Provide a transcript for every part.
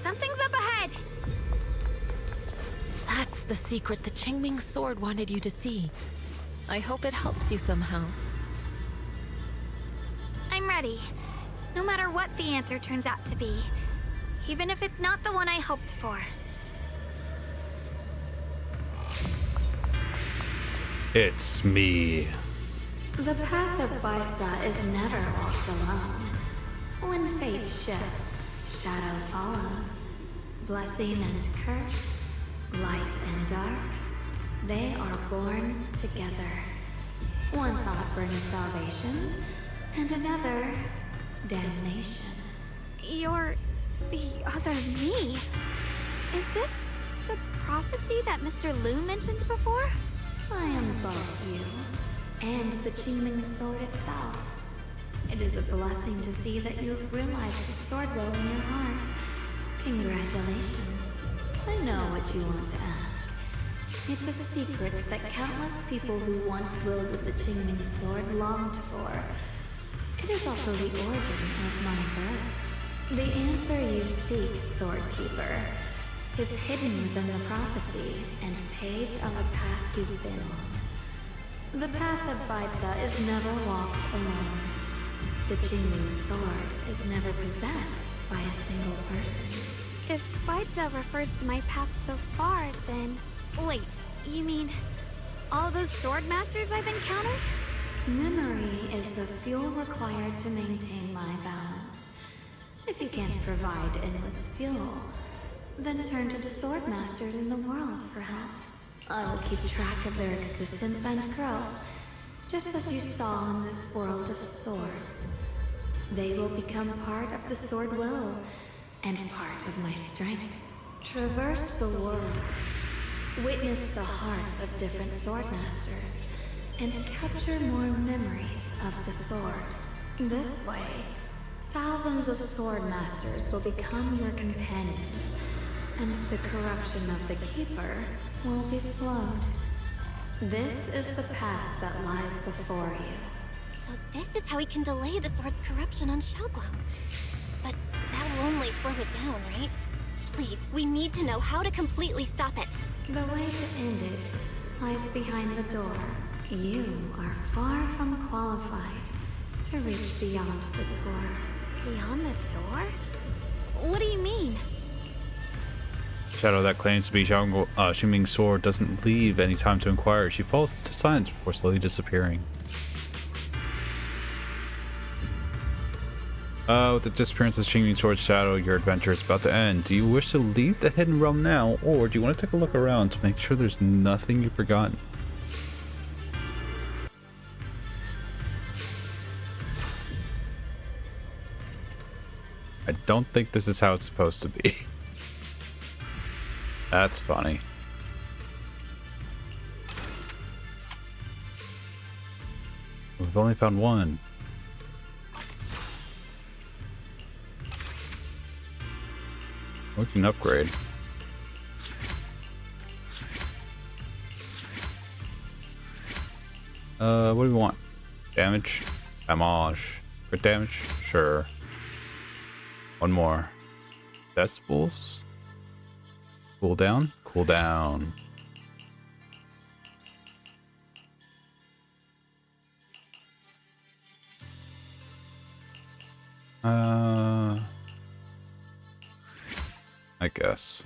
Something's up ahead! That's the secret the Qingming sword wanted you to see. I hope it helps you somehow. I'm ready. No matter what the answer turns out to be. Even if it's not the one I hoped for. It's me. The path of Baitza is never walked alone. When fate shifts, shadow follows. Blessing and curse, light and dark, they are born together. One thought brings salvation, and another, damnation. You're the other me. Is this the prophecy that Mr. Lu mentioned before? I am both you, and the Qingming sword itself. It is a blessing to see that you have realized the sword glow in your heart. Congratulations. I know what you want to ask. It's a secret that countless people who once wielded the Qingming sword longed for. It is also the origin of my birth. The answer you seek, Swordkeeper, is hidden within the prophecy and paved on the path you've been on. The path of Baitza is never walked alone. The Qingming sword is never possessed by a single person. If Baitza refers to my path so far, then... Wait, you mean... all those sword masters I've encountered? Memory is the fuel required to maintain my balance. If you can't provide endless fuel, then turn to the sword masters in the world for help. I will keep track of their existence and growth, just as you saw in this world of swords. They will become part of the sword will, and part of my strength. Traverse the world, witness the hearts of different sword masters, and capture more memories of the sword. This way, thousands of sword masters will become your companions, and the corruption of the Keeper will be slowed. This is the path that lies before you. So this is how we can delay the sword's corruption on Xiaoguang. But that will only slow it down, right? Please, we need to know how to completely stop it. The way to end it lies behind the door. You are far from qualified to reach beyond the door. Beyond the door? What do you mean? Shadow that claims to be Qingming's sword doesn't leave any time to inquire. She falls into silence before slowly disappearing. With the disappearance of Qingming's sword, Shadow, your adventure is about to end. Do you wish to leave the Hidden Realm now, or do you want to take a look around to make sure there's nothing you've forgotten? I don't think this is how it's supposed to be. That's funny. We've only found one. We can upgrade. What do we want? Damage? Damage. Crit damage? Sure. One more. Decibels? Cool down? Cool down. I guess.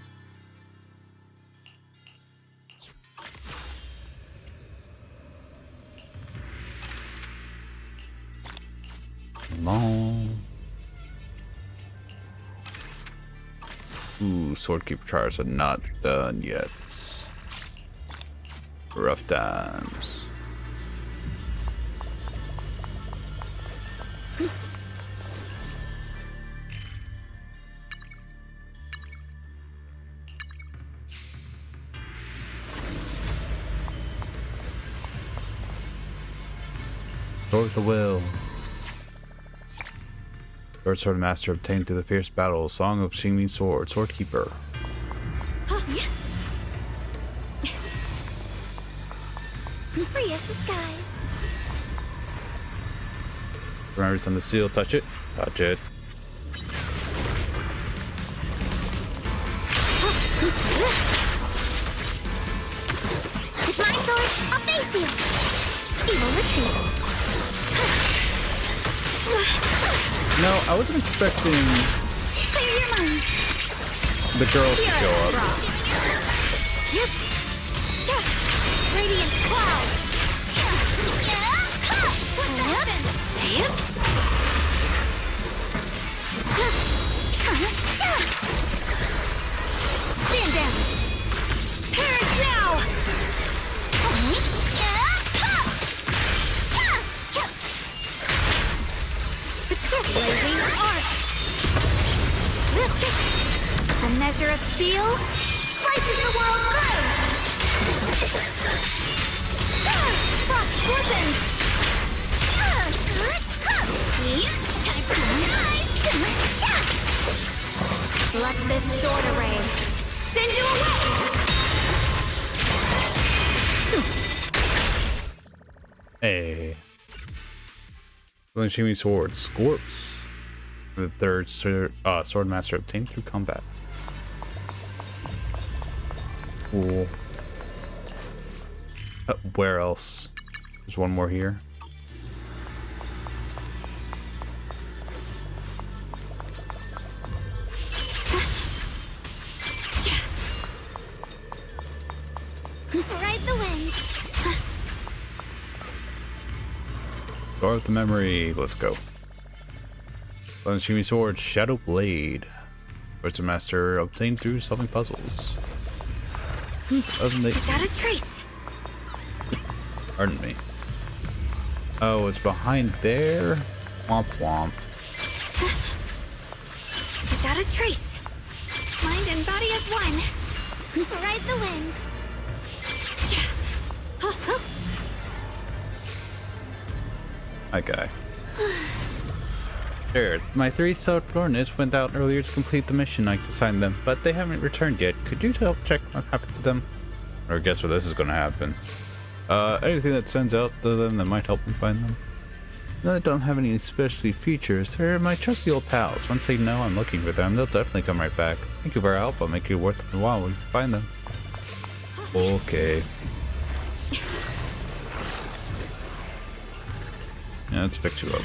Come on. Ooh, Swordkeeper trials are not done yet. Rough times. Sword the will. Third Sword Master obtained through the fierce battle. Song of Qingming Sword. Swordkeeper. Free as the skies. Remember, it's on the seal. Touch it. Touch it. With my sword, I'll face you! Evil retreats. No, I wasn't expecting Clear your mind. the girls to show up. Yep. Radiant cloud. What happened? Stand down. Perish now. Blazing arc. A measure of steel slices the world through. Frost glistens. Time for knife. Let this sword array send you away. Hey. Shimmy sword, Scorps. The third sword master obtained through combat. Cool. Where else? There's one more here. Ride the wind. Guard with the memory. Let's go. Shimmy sword, Shadow Blade. Sword master obtained through solving puzzles. Got a trace. Pardon me. Oh, it's behind there. Womp womp. Got a trace. Mind and body as one. Ride the wind. Hi, guy. Sure, my 3 subordinates went out earlier to complete the mission I assigned them, but they haven't returned yet. Could you help check what happened to them? Or guess where this is going to happen. Anything that sends out to them that might help me find them. No, they don't have any specialty features. They're my trusty old pals. Once they know I'm looking for them, they'll definitely come right back. Thank you for your help. I'll make it worth a while when you find them. Okay. Yeah, let's fix you up.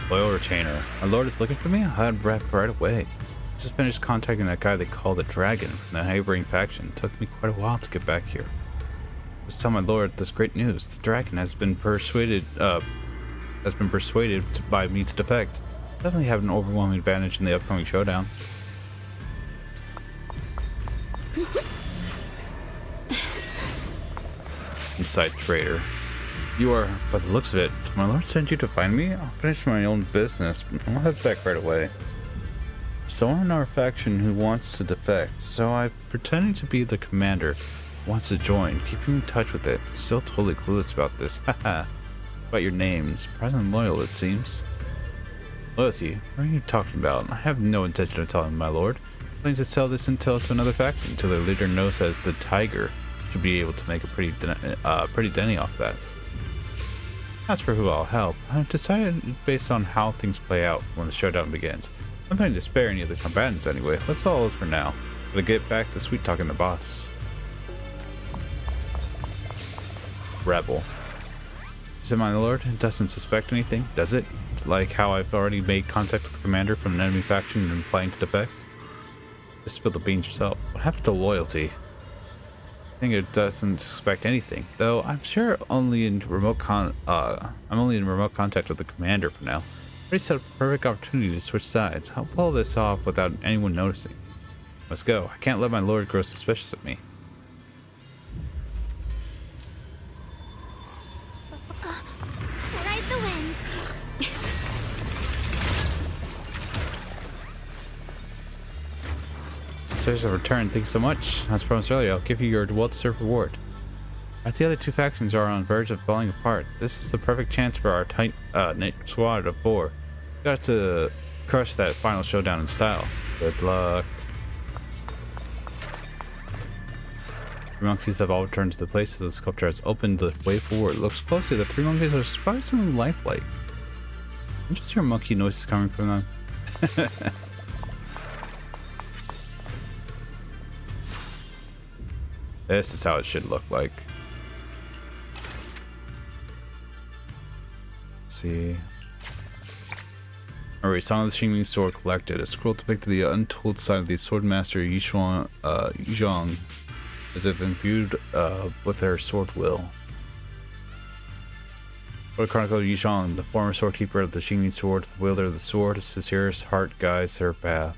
Loyal retainer. My lord is looking for me? I'll head back right away. Just finished contacting that guy they call the Dragon from the neighboring faction. It took me quite a while to get back here. Just tell my lord this great news. The Dragon has been persuaded by me to defect. Definitely have an overwhelming advantage in the upcoming showdown. Inside trader. You are, by the looks of it, did my lord sent you to find me? I'll finish my own business, but I'll head back right away. Someone in our faction who wants to defect, so I'm pretending to be the commander who wants to join, keeping in touch with it. Still totally clueless about this, haha. About your name, surprisingly loyal it seems. Loyalty? What are you talking about? I have no intention of telling my lord. I'm planning to sell this intel to another faction until their leader knows as the Tiger should be able to make a pretty denny off that. As for who I'll help, I've decided based on how things play out when the showdown begins. I'm planning to spare any of the combatants anyway. That's all for now. Gotta get back to sweet talking the boss. Rebel. Is it my lord? It doesn't suspect anything, does it? It's like how I've already made contact with the commander from an enemy faction and planning to defect? Just spill the beans yourself. What happened to loyalty? I think it doesn't suspect anything, though I'm sure I'm only in remote contact with the commander for now. Already set up a perfect opportunity to switch sides. I'll pull this off without anyone noticing. Let's go. I can't let my lord grow suspicious of me. Masters have returned. Thank you so much. As promised earlier, I'll give you your well-deserved reward. The other two factions are on the verge of falling apart. This is the perfect chance for our tight knit squad of 4. We got to crush that final showdown in style. Good luck. The monkeys have all returned to the places. The sculpture has opened the way forward. Looks closely. The 3 monkeys are surprisingly lifelike. I just hear monkey noises coming from them. This is how it should look like. Let's see. Alright, Song of the Xingming Sword collected. A scroll depicted the untold side of the Swordmaster Yizhong as if imbued with her sword will. Sword Chronicle Yizhong, the former swordkeeper of the Xingming Sword, the wielder of the sword, sincerest heart guides her path.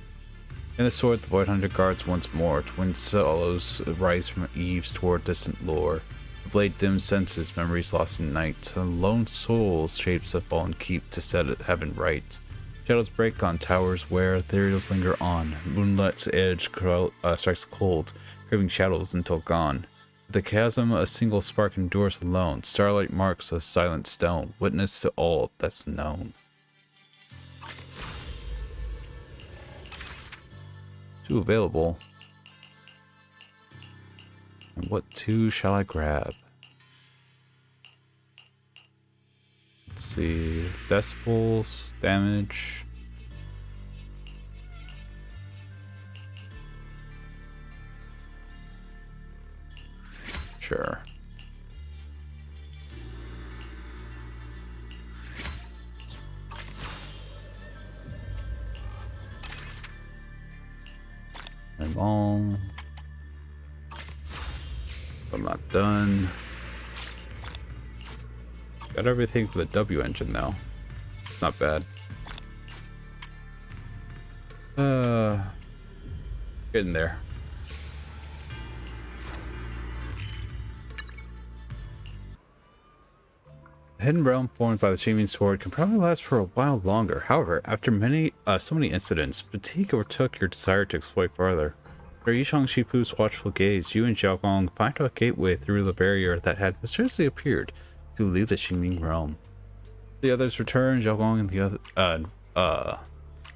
In the sword, the Void Hunter guards once more. Twin solos rise from eaves toward distant lore. The blade dims senses, memories lost in night. A lone soul shapes a fallen keep to set heaven right. Shadows break on towers where ethereals linger on. Moonlight's edge strikes cold, craving shadows until gone. The chasm, a single spark endures alone. Starlight marks a silent stone, witness to all that's known. 2 available. And what 2 shall I grab? Let's see. Decibels, damage. Sure. I'm on. I'm not done. Got everything for the W engine though. It's not bad. Getting there. The hidden realm formed by the Xingming Sword can probably last for a while longer. However, after so many incidents, fatigue overtook your desire to exploit farther. Under Yishang Shipu's watchful gaze, you and Xiaogong find a gateway through the barrier that had mysteriously appeared to leave the Xingming realm. The others return, Xiaogong and the other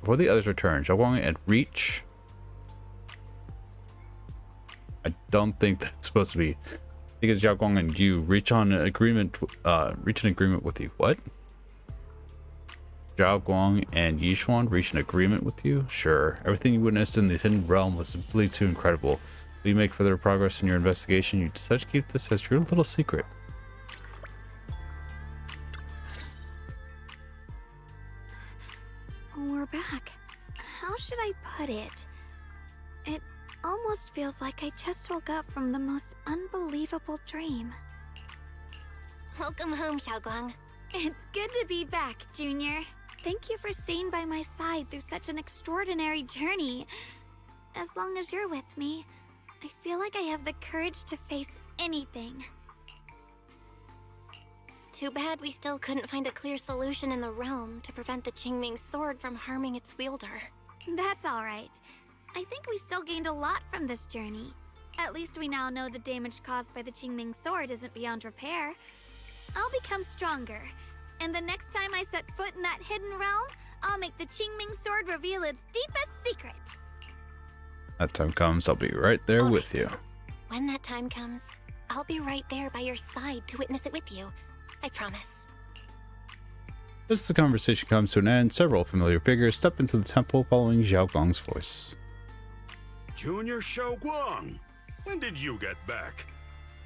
before the others return, Xiaogong and Reach. I don't think that's supposed to be. Because Xiaogong and you reach an agreement with you. What? Xiaogong and Yishuan reach an agreement with you? Sure. Everything you witnessed in the hidden realm was simply too incredible. Will you make further progress in your investigation? You decide to keep this as your little secret. We're back. How should I put it? It almost feels like I just woke up from the most unbelievable dream. Welcome home, Xiaogong. It's good to be back, Junior. Thank you for staying by my side through such an extraordinary journey. As long as you're with me, I feel like I have the courage to face anything. Too bad we still couldn't find a clear solution in the realm to prevent the Qingming sword from harming its wielder. That's alright. I think we still gained a lot from this journey. At least we now know the damage caused by the Qingming sword isn't beyond repair. I'll become stronger, and the next time I set foot in that hidden realm, I'll make the Qingming sword reveal its deepest secret. That time comes, I'll be right there with you. When that time comes, I'll be right there by your side to witness it with you. I promise. As the conversation comes to an end, several familiar figures step into the temple following Xiaogong's voice. Junior Xiaoguang, when did you get back?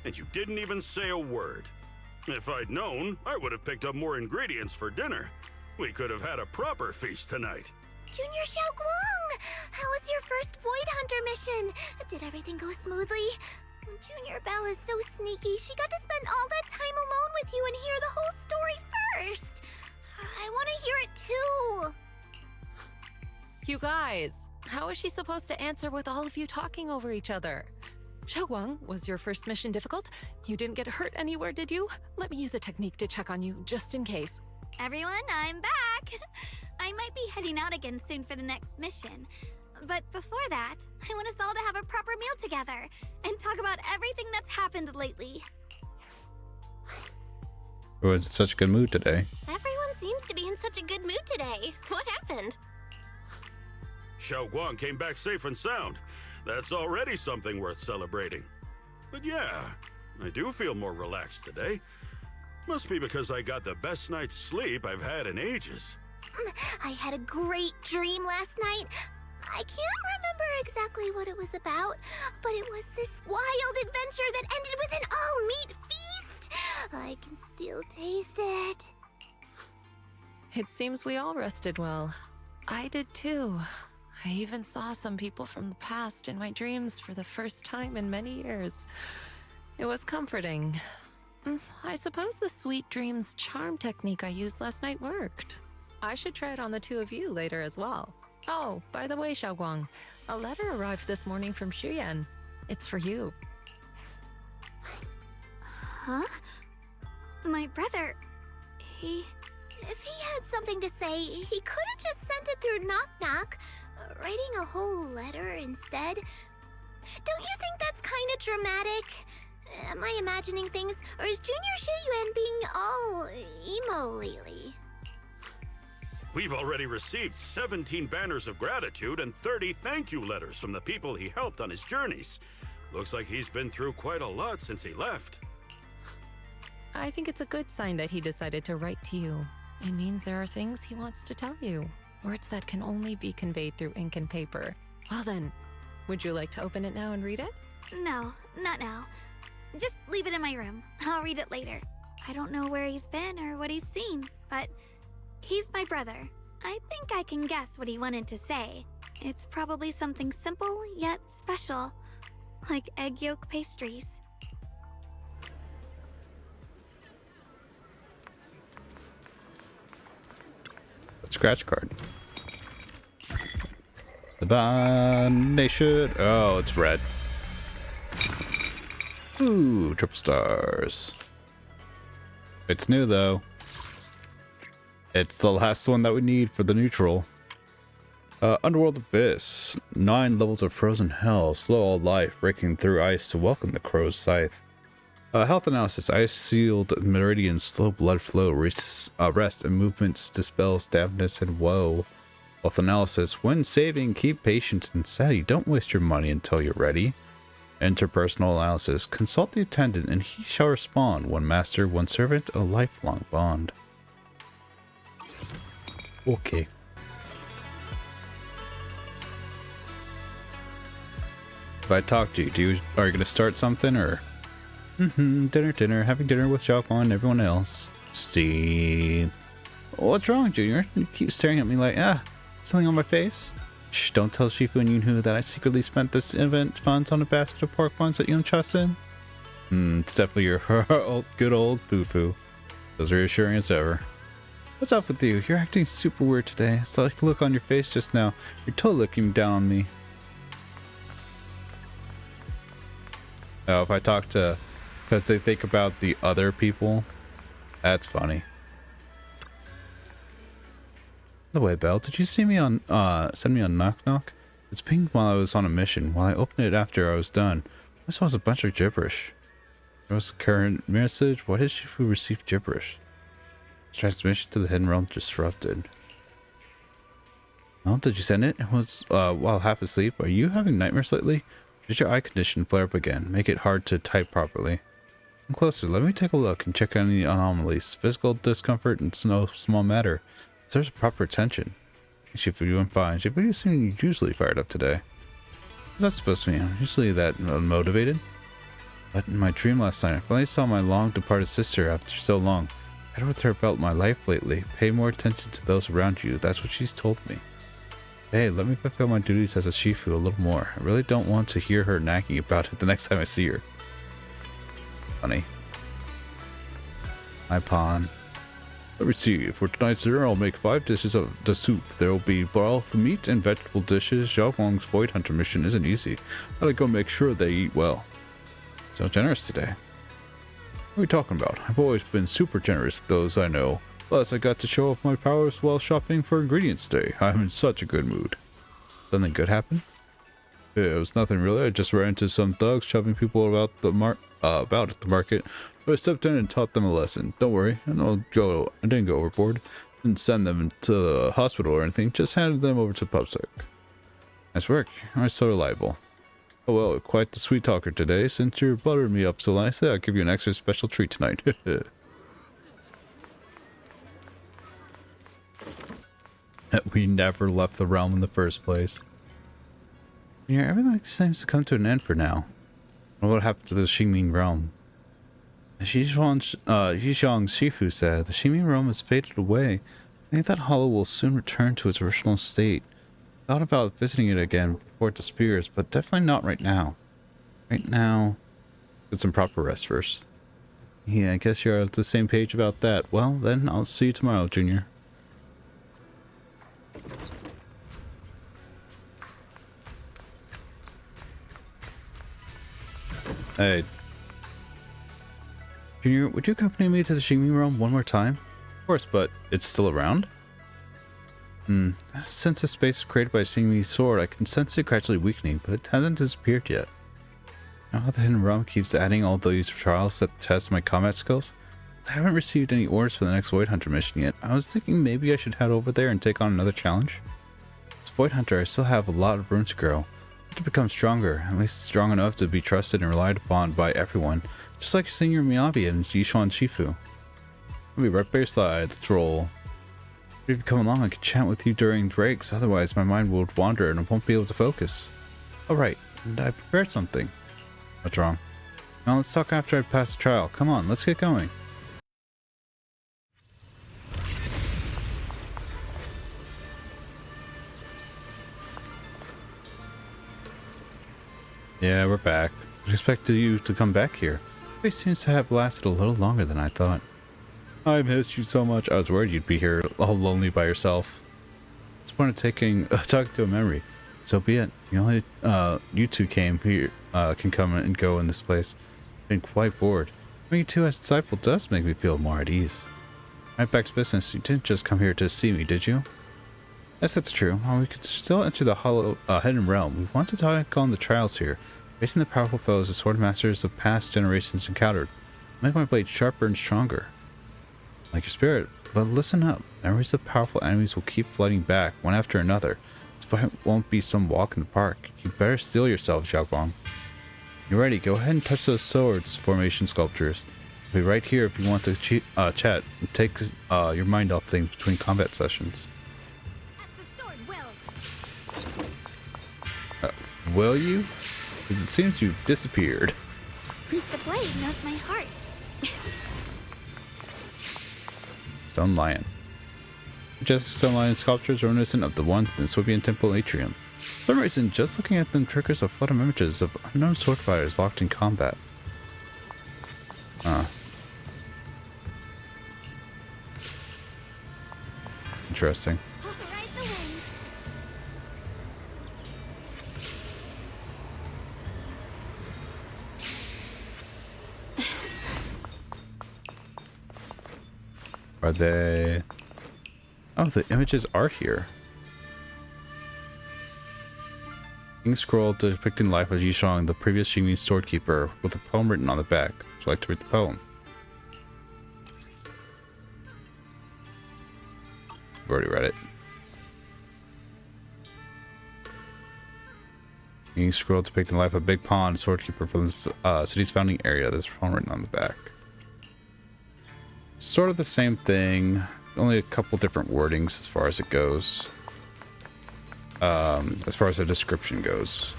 And you didn't even say a word. If I'd known, I would have picked up more ingredients for dinner. We could have had a proper feast tonight. Junior Xiaoguang! How was your first Void Hunter mission? Did everything go smoothly? Junior Belle is so sneaky. She got to spend all that time alone with you and hear the whole story first. I want to hear it too. You guys, how is she supposed to answer with all of you talking over each other? Xiaoguang, was your first mission difficult? You didn't get hurt anywhere, did you? Let me use a technique to check on you, just in case. Everyone, I'm back! I might be heading out again soon for the next mission, But before that, I want us all to have a proper meal together and talk about everything that's happened lately. We're in such a good mood today. Everyone seems to be in such a good mood today. What happened? Xiao Guang came back safe and sound. That's already something worth celebrating. But yeah, I do feel more relaxed today. Must be because I got the best night's sleep I've had in ages. I had a great dream last night. I can't remember exactly what it was about, but it was this wild adventure that ended with an all-meat feast. I can still taste it. It seems we all rested well. I did too. I even saw some people from the past in my dreams for the first time in many years. It was comforting. I suppose the sweet dreams charm technique I used last night worked. I should try it on the two of you later as well. Oh, by the way, Xiaoguang, a letter arrived this morning from Xuyan. It's for you. Huh? My brother, he... If he had something to say, he could have just sent it through Knock Knock, writing a whole letter instead. Don't you think that's kind of dramatic? Am I imagining things, or is Junior Shiyuan being all emo lately? We've already received 17 banners of gratitude and 30 thank you letters from the people he helped on his journeys. Looks like he's been through quite a lot since he left. I think it's a good sign that he decided to write to you. It means there are things he wants to tell you. Words that can only be conveyed through ink and paper. Well then, would you like to open it now and read it? No, not now. Just leave it in my room. I'll read it later. I don't know where he's been or what he's seen, but he's my brother. I think I can guess what he wanted to say. It's probably something simple yet special, like egg yolk pastries. A scratch card. The Nation. Oh, it's red. Ooh, triple stars. It's new though. It's the last one that we need for the neutral. Underworld Abyss. 9 levels of frozen hell. Slow all life, breaking through ice to welcome the crow's scythe. Health analysis. Ice sealed meridians. Slow blood flow. Rest and movements. Dispels dampness and woe. Health analysis. When saving, keep patient and steady. Don't waste your money until you're ready. Interpersonal analysis. Consult the attendant and he shall respond. One master, one servant, a lifelong bond. Okay. If I talk to you, are you gonna start something or? Dinner, having dinner with Xiaoguang and everyone else. Steve. What's wrong, Junior? You keep staring at me like, something on my face? Shh, don't tell Shifu and Yunhu that I secretly spent this event funds on a basket of pork buns at Yunchasen. It's definitely your good old Fufu. As reassuring as ever. What's up with you? You're acting super weird today. It's like a look on your face just now. You're totally looking down on me. Oh, if I talk to... Because they think about the other people. That's funny. By the way, Belle, did you see me on, send me on Knock Knock? It's pinged while I was on a mission. While I opened it after I was done, I saw a bunch of gibberish. There was a current message. Why did Shifu receive gibberish? Transmission to the hidden realm disrupted. Well, did you send it? It was, while half asleep. Are you having nightmares lately? Did your eye condition flare up again? Make it hard to type properly. Come closer. Let me take a look and check any anomalies. Physical discomfort and no small matter. There's proper attention. Shifu, you went fine. Shifu, you seem usually fired up today. What's that supposed to mean? I'm usually that unmotivated. But in my dream last night, I finally saw my long-departed sister after so long. I had with her about my life lately. Pay more attention to those around you. That's what she's told me. Hey, let me fulfill my duties as a Shifu a little more. I really don't want to hear her nagging about it the next time I see her. Funny. My pawn. Let me see. For tonight's dinner, I'll make 5 dishes of the soup. There will be both meat and vegetable dishes. Xiaoguang's Void Hunter mission isn't easy. Gotta go make sure they eat well. So generous today. What are we talking about? I've always been super generous with those I know. Plus, I got to show off my powers while shopping for ingredients today. I'm in such a good mood. Something good happened? It was nothing really. I just ran into some thugs shoving people about the market. So I stepped in and taught them a lesson. Don't worry, I didn't go overboard. Didn't send them to the hospital or anything. Just handed them over to PubSec. Nice work. You're so reliable. Oh well, quite the sweet talker today. Since you're buttering me up so nicely, I'll give you an extra special treat tonight. We never left the realm in the first place. Yeah, everything seems to come to an end for now. What happened to the Xingming realm? Yizhuang Shifu said the Xingming realm has faded away. I think that hollow will soon return to its original state. Thought about visiting it again before it disappears, but definitely not right now. Right now, get some proper rest first. Yeah, I guess you're on the same page about that. Well, then I'll see you tomorrow, Junior. Hey. Junior, would you accompany me to the Xingming realm one more time? Of course, but it's still around? Since the space created by Xingming's sword, I can sense it gradually weakening, but it hasn't disappeared yet. You know how the hidden realm keeps adding all these trials that test my combat skills? I haven't received any orders for the next Void Hunter mission yet. I was thinking maybe I should head over there and take on another challenge. As Void Hunter, I still have a lot of room to grow. To become stronger, at least strong enough to be trusted and relied upon by everyone, just like Senior Miyabi and Yizhuang Shifu. I'll be right by your side. Let's roll. If you come along, I can chat with you during breaks, otherwise my mind will wander and I won't be able to focus. Alright, and I prepared something. What's wrong? Now let's talk after I pass the trial. Come on, let's get going. Yeah, we're back. I expected you to come back here. It seems to have lasted a little longer than I thought. I missed you so much. I was worried you'd be here all lonely by yourself. It's the point of talking to a memory. So be it. You two came here, can come and go in this place. I've been quite bored. Having you two as disciple does make me feel more at ease. Right back to business. You didn't just come here to see me, did you? Yes, that's true. While we could still enter the hollow hidden realm, we want to talk on the trials here, facing the powerful foes the sword masters of past generations encountered. Make my blade sharper and stronger. Like your spirit, but listen up. Memories of powerful enemies will keep flooding back, one after another. This fight won't be some walk in the park. You better steel yourself, Xiaoguang. You're ready. Go ahead and touch those swords formation sculptures. I'll be right here if you want to chat and take your mind off things between combat sessions. Will you? Because it seems you've disappeared. The blade knows my heart. Stone Lion. Majestic Stone Lion sculptures are reminiscent of the one in the Swabian Temple atrium. For some reason, just looking at them triggers a flood of images of unknown sword fighters locked in combat. Interesting. Are they... Oh, the images are here. Ink scroll depicting life of Yizhuang, the previous Xingming storekeeper, with a poem written on the back. Would you like to read the poem? I've already read it. Ink scroll depicting life of Big Pond, storekeeper from the city's founding area. There's a poem written on the back. Sort of the same thing, only a couple different wordings as far as it goes. As far as the description goes.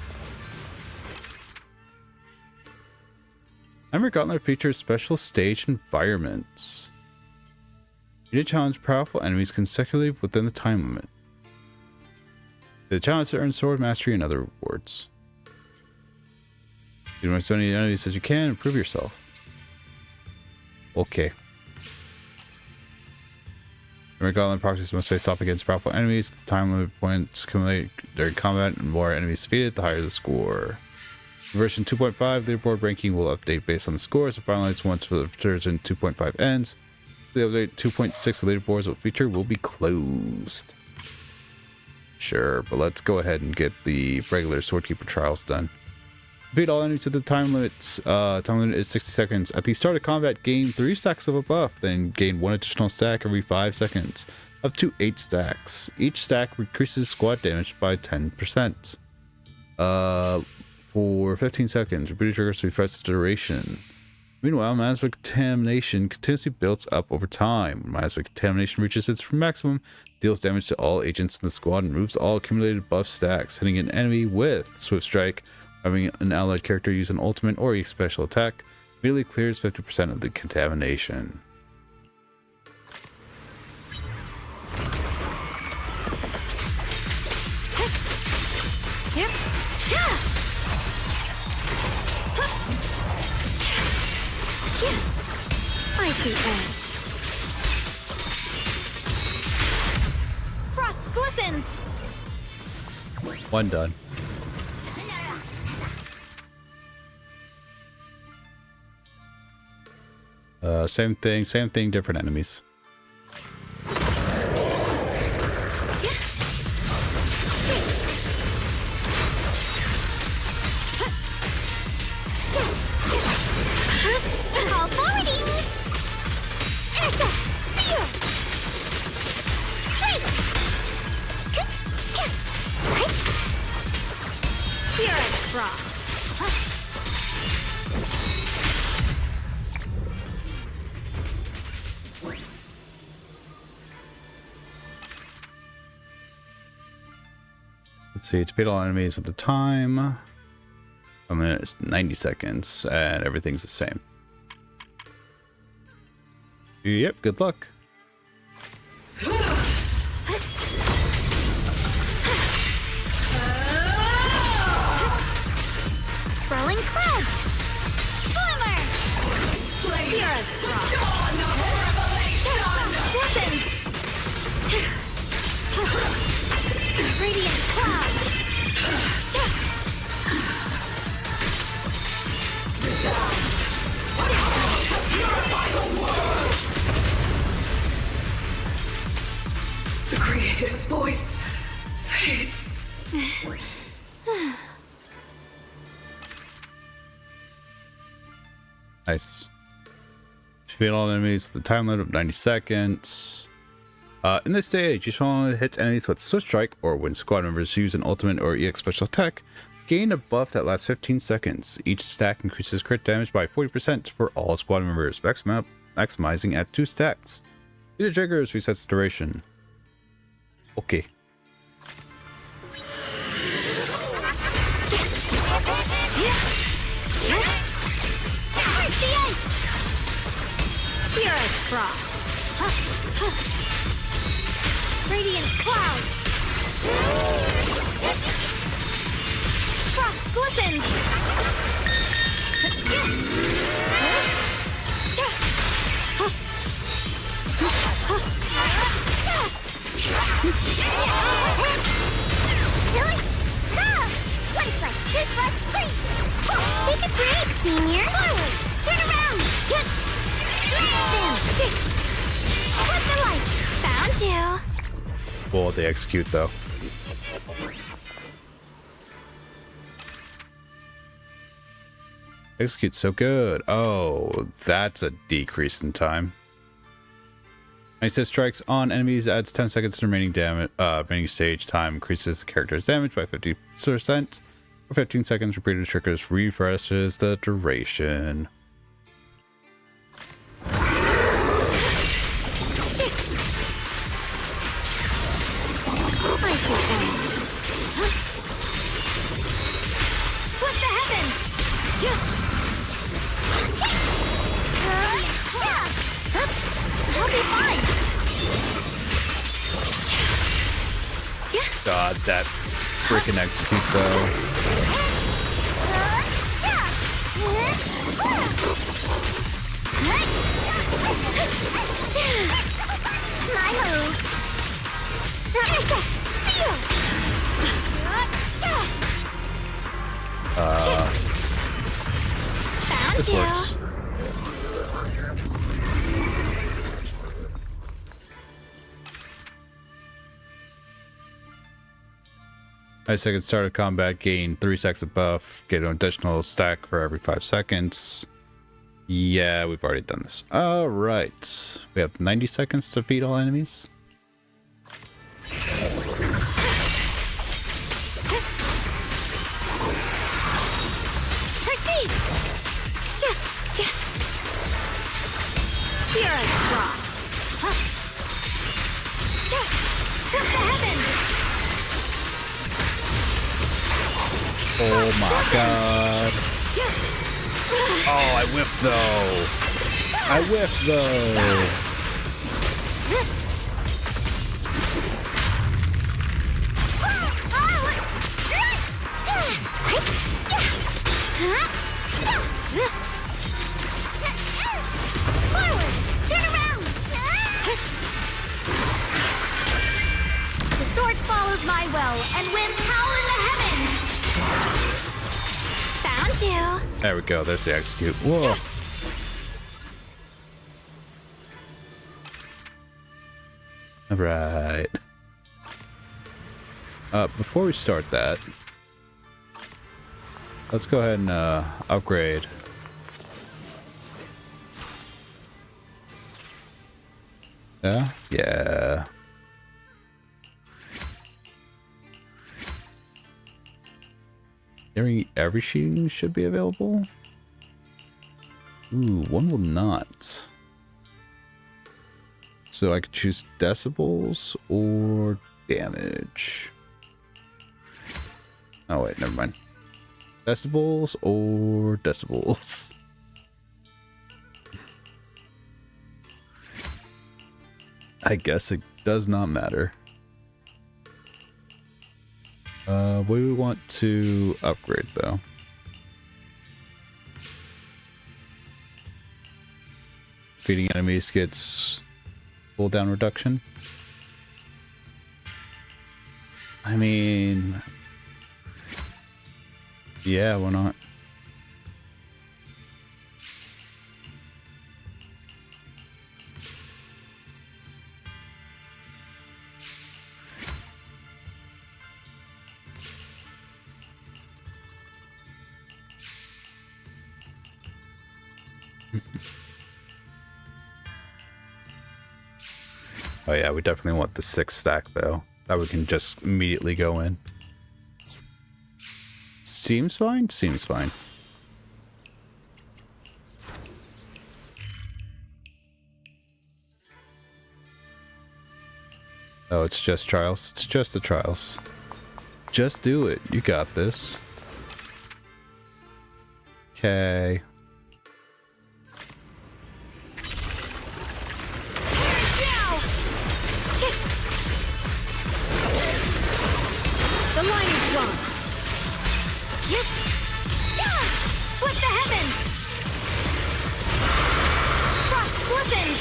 Hammer Gauntlet features special stage environments. You need to challenge powerful enemies consecutively within the time limit. The challenge to earn sword mastery and other rewards. You want as many enemies as you can and prove yourself. Okay. Hammer Gauntlet proxies must face off against powerful enemies with time limit points accumulate during combat, and more enemies defeated, the higher the score. Version 2.5 leaderboard ranking will update based on the scores and finalize once the version 2.5 ends. The update 2.6 leaderboards will feature will be closed. Sure, but let's go ahead and get the regular Swordkeeper trials done. Defeat all enemies to the time limits. Time limit is 60 seconds. At the start of combat, gain 3 stacks of a buff, then gain 1 additional stack every 5 seconds, up to 8 stacks. Each stack increases squad damage by 10%. For 15 seconds, repeated triggers to refresh the duration. Meanwhile, miasmic contamination continuously builds up over time. When miasmic contamination reaches its maximum, deals damage to all agents in the squad and removes all accumulated buff stacks, hitting an enemy with Swift Strike. Having an allied character use an ultimate or a special attack immediately clears 50% of the contamination. Icy edge. Frost glistens. One done. Same thing, different enemies. Let's see, to beat all enemies with the time. I mean, it's 90 seconds, and everything's the same. Yep, good luck. Rolling clouds. Boomer. Furious frost. Weapons. Radiant cloud. The Creator's voice fades. Nice. Defeat all enemies with a time limit of 90 seconds. In this stage, each one hits enemies with Swift Strike, or when squad members use an ultimate or EX special attack, gain a buff that lasts 15 seconds. Each stack increases crit damage by 40% for all squad members, maximizing at 2 stacks. Either triggers resets the duration. Okay. Furious frost. Radiant cloud. Frost glistens. Take a break, senior. Forward. Turn around. Smash them. Cut the light. Found you. Well, they execute though. Execute's so good. Oh, that's a decrease in time. 96 strikes on enemies adds 10 seconds to remaining damage. Remaining stage time increases the character's damage by 50%. For 15 seconds, repeated triggers refreshes the duration. What the heavens? I'll be fine. God, that freaking execute though. My move. Intercept. Seal. Found This you. works. 9 seconds start of combat, gain 3 seconds of buff, get an additional stack for every 5 seconds. Yeah, we've already done this. All right. We have 90 seconds to defeat all enemies. Proceed! You're a draw. The heavens! Oh my god. Oh, I whiffed though. I whiffed though. Forward! Turn around! The sword follows my will, and winds howl in the heavens! Found you! There we go. There's the execute. Whoa. All right. Before we start that, let's go ahead and upgrade. Yeah? Yeah. Every shooting should be available. Ooh, one will not. So I could choose decibels or damage. Oh wait, never mind. Decibels or decibels. I guess it does not matter. What do we want to upgrade though? Defeating enemies gets cooldown reduction. I mean, yeah, why not? Oh yeah, we definitely want the 6 stack though. That we can just immediately go in. Seems fine? Seems fine. Oh, it's just trials? It's just the trials. Just do it. You got this. Okay. The line is drawn. Split the heavens! Frost glistens!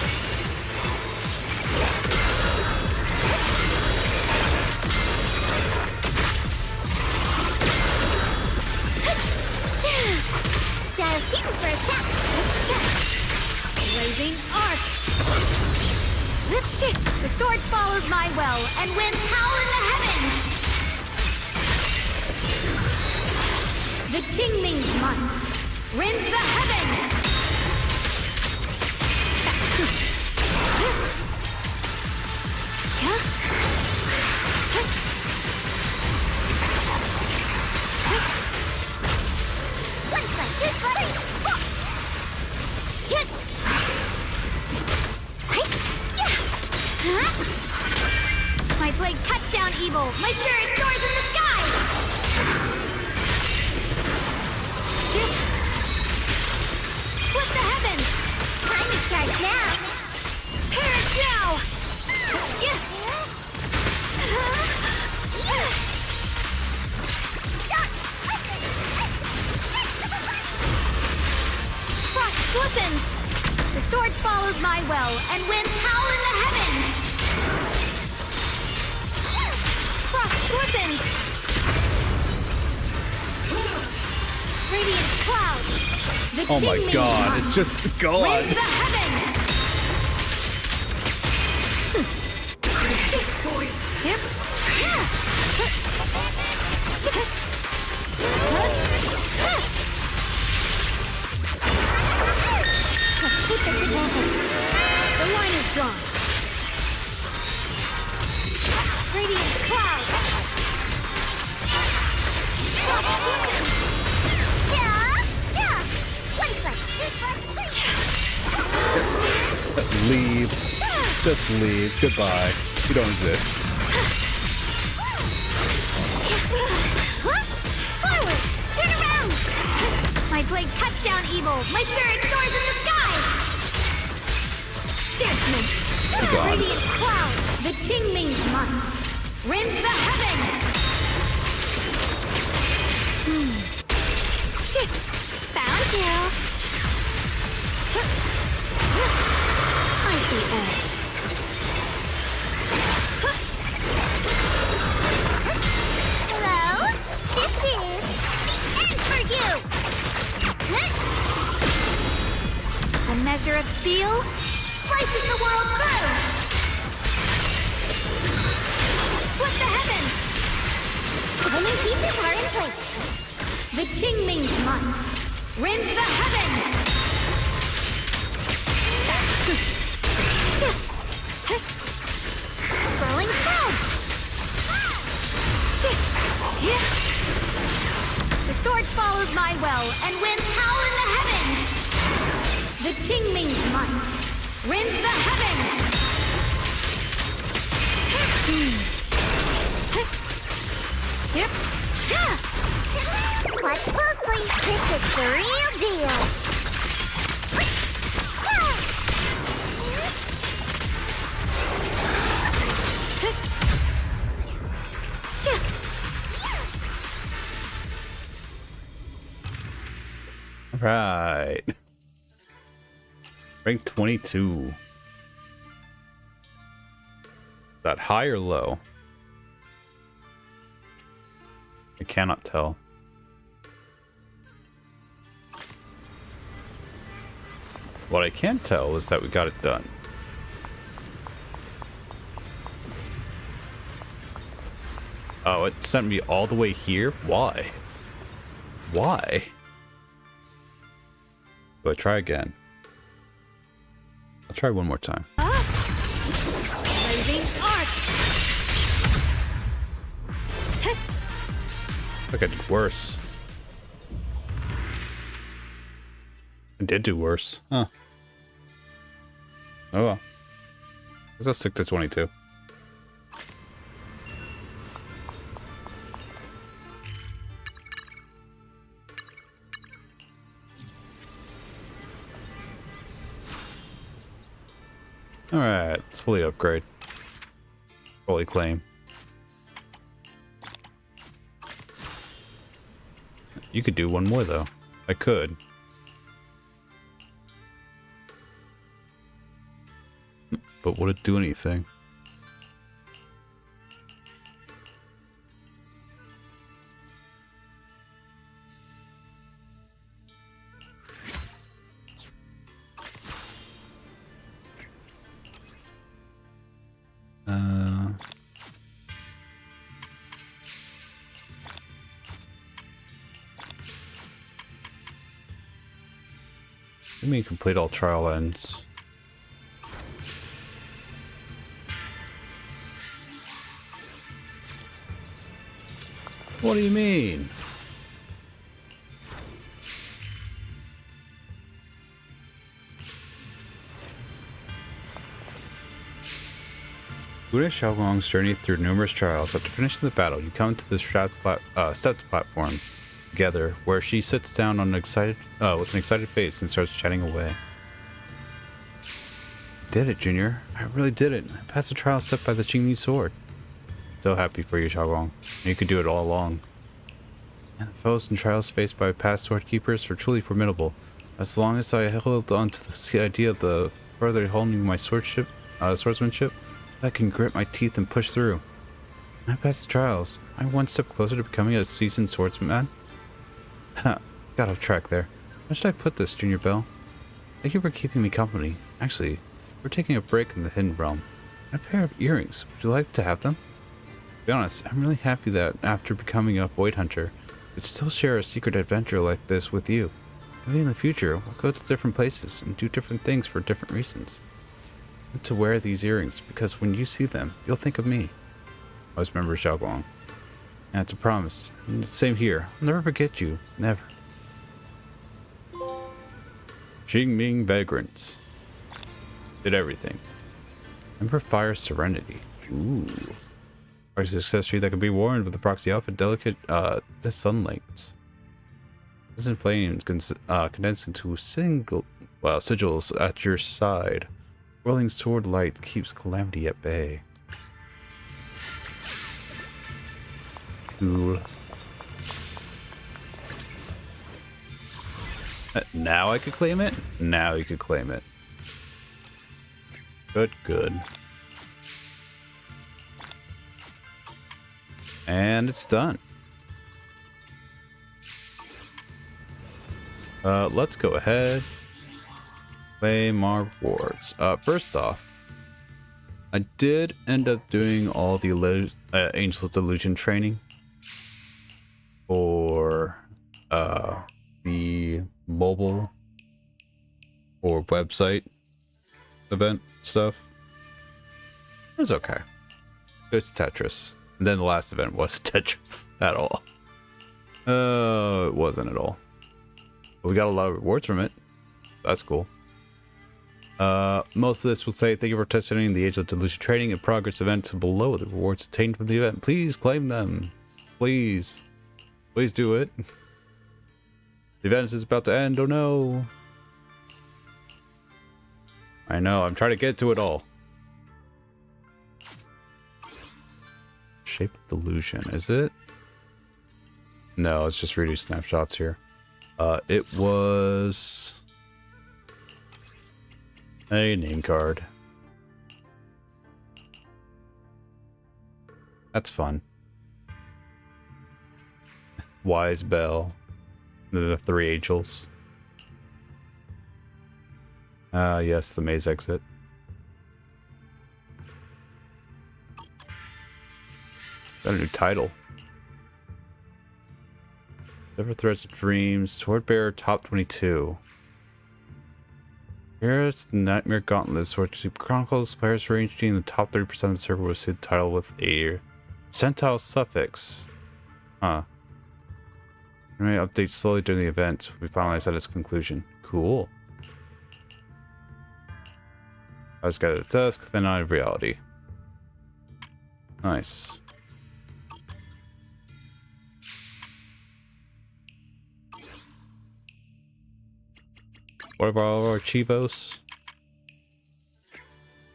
Dial 2 for attack! Blazing arc! The sword follows my will, and winds howl in the heavens! The Qingming's might rends the heavens! My blade cuts down evil! My spirit soars in the sky! Split the heavens! Time to charge now! Perish now! Frost glistens! The sword follows my will, and winds howl in the heavens! Frost glistens! Radiant clouds! The Oh my god, it's just gone! Raise the heavens! Creator's voice. Yep. Keep this advantage. The line is drawn. Radiant cloud. Leave. Just leave. Goodbye. You don't exist. Forward! Turn around! My blade cuts down evil. My spirit soars in the sky. Judgment. God. Radiant cloud. The Qingming's might. Rends the heavens. Shit. Found you. Icy edge. Hello? This is the end for you! A measure of steel slices the world through. Split the heavens. Only pieces are in place. The Qingming's might rends the heavens. Swirling clouds! The sword follows my will and winds howl in the heavens. The Qingming's might rends the heavens. Yep. Watch closely. This is the real deal. Right. Rank 22. That high or low? I cannot tell. What I can tell is that we got it done. Oh, it sent me all the way here? Why? Why? Do I try again? I'll try one more time. Blazing arc. I think I did worse. I did do worse. Huh. Oh well. I guess I'll stick to 22. Alright, let's fully upgrade. Fully claim. You could do one more though. I could. But would it do anything? Let me complete all trial ends. What do you mean? Buddha Xiaogong's journey through numerous trials. After finishing the battle, you come to the stepped platform together, where she sits down on with an excited face and starts chatting away. Did it, Junior. I really did it. I passed the trial set by the Qingming sword. So happy for you, Xiaogong. You could do it all along. And the foes and trials faced by past sword keepers are truly formidable. As long as I held on to the idea of the further honing my swordsmanship, I can grit my teeth and push through. When I passed the trials, I'm one step closer to becoming a seasoned swordsman. Ha, got off track there. How should I put this, Junior Bell? Thank you for keeping me company. Actually, we're taking a break in the Hidden Realm. A pair of earrings. Would you like to have them? be honest, I'm really happy that after becoming a Void Hunter, I could still share a secret adventure like this with you. Maybe in the future, we'll go to different places and do different things for different reasons. I want to wear these earrings because when you see them, you'll think of me. Always remember Xiaoguang. And it's a promise. And the same here. I'll never forget you. Never. Qingming Vagrants. Did everything. Ember Fire Serenity. Ooh. Proxy accessory that can be worn with the proxy outfit. Delicate the sunlight. Distant flames condense into sigils at your side. Whirling sword light keeps calamity at bay. Cool. Now I could claim it? Now you could claim it. Good, good. And it's done. Let's go ahead. Claim our rewards. First off, I did end up doing all the Angel's Delusion training for the mobile or website event stuff. It was okay. It's Tetris. And then the last event was Tetris at all. It wasn't at all. But we got a lot of rewards from it. That's cool. Most of this will say thank you for participating in the Age of Delusion training and progress event below. The rewards obtained from the event. Please claim them. Please. Please do it. The event is about to end. Oh no. I know. I'm trying to get to it all. Shape of Delusion. Is it? No, it's just reduced snapshots here. It was a name card. That's fun. Wise Bell. The three angels. Yes, the maze exit. Got a new title. Sever Threads of Dreams. Swordbearer Top 22. Here's the Nightmare Gauntlet. Sword Chronicles. Players ranged in the top 30% of the server will see the title with a percentile suffix. Huh. Anyway, updates slowly during the event. We finalized at its conclusion. Cool. I just got a task, then on reality. Nice. What about all our Chivos?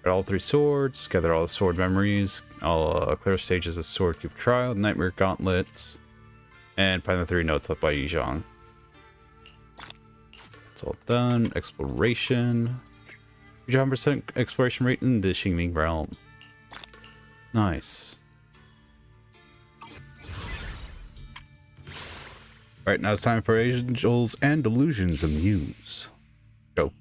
Got all three swords, gather all the sword memories, all clear stages of Sword Cube Trial, Nightmare Gauntlets, and find the 3 notes left by Yizhang. It's all done. Exploration. 100% exploration rate in the Qingming realm. Nice. Right, now it's time for Angels and Delusions and Muse. Go.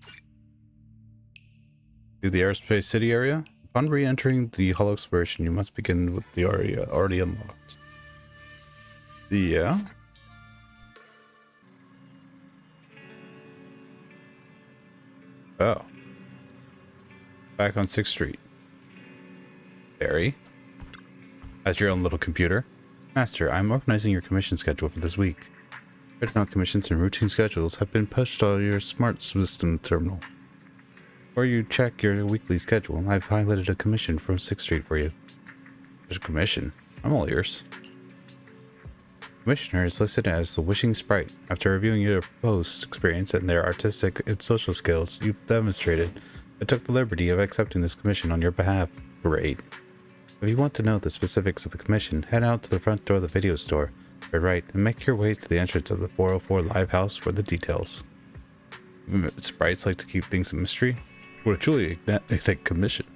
To the Aerospace City area. Upon re-entering the Hollow Exploration, you must begin with the area already unlocked. Yeah. Oh. Back on 6th Street. Barry. As your own little computer. Master, I'm organizing your commission schedule for this week. Written out commissions and routine schedules have been pushed on your smart system terminal. Before you check your weekly schedule, I've highlighted a commission from 6th Street for you. There's a commission. I'm all ears. Commissioner is listed as the Wishing Sprite. After reviewing your post experience and their artistic and social skills you've demonstrated, I took the liberty of accepting this commission on your behalf. Great. If you want to know the specifics of the commission, head out to the front door of the video store, turn right, and make your way to the entrance of the 404 Live House for the details. Sprites like to keep things a mystery. Would it truly take commission?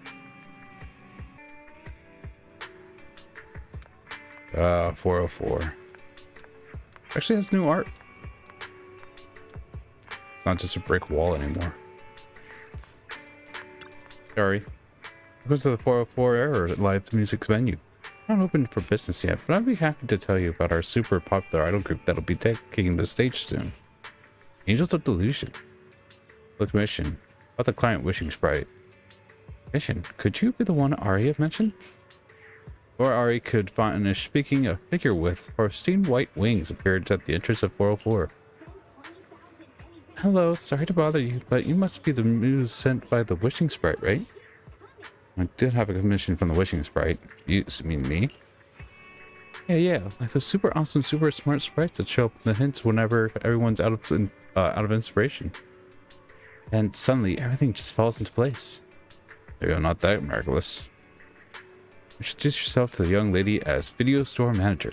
404. Actually has new art. It's not just a brick wall anymore. Sorry. Welcome to the 404 Error live music venue. Not open for business yet, but I'd be happy to tell you about our super popular idol group that'll be taking the stage soon. Angels of Delusion. Look, mission. About the client wishing sprite. Mission, could you be the one Ari had mentioned? Or Ari could finish speaking, a figure with pristine white wings appeared at the entrance of 404. Hello, sorry to bother you, but you must be the muse sent by the wishing sprite, right? I did have a commission from the wishing sprite. You mean me? Yeah, like those super awesome, super smart sprites that show up in the hints whenever everyone's out of inspiration. And suddenly, everything just falls into place. There you go, not that miraculous. Introduce yourself to the young lady as video store manager.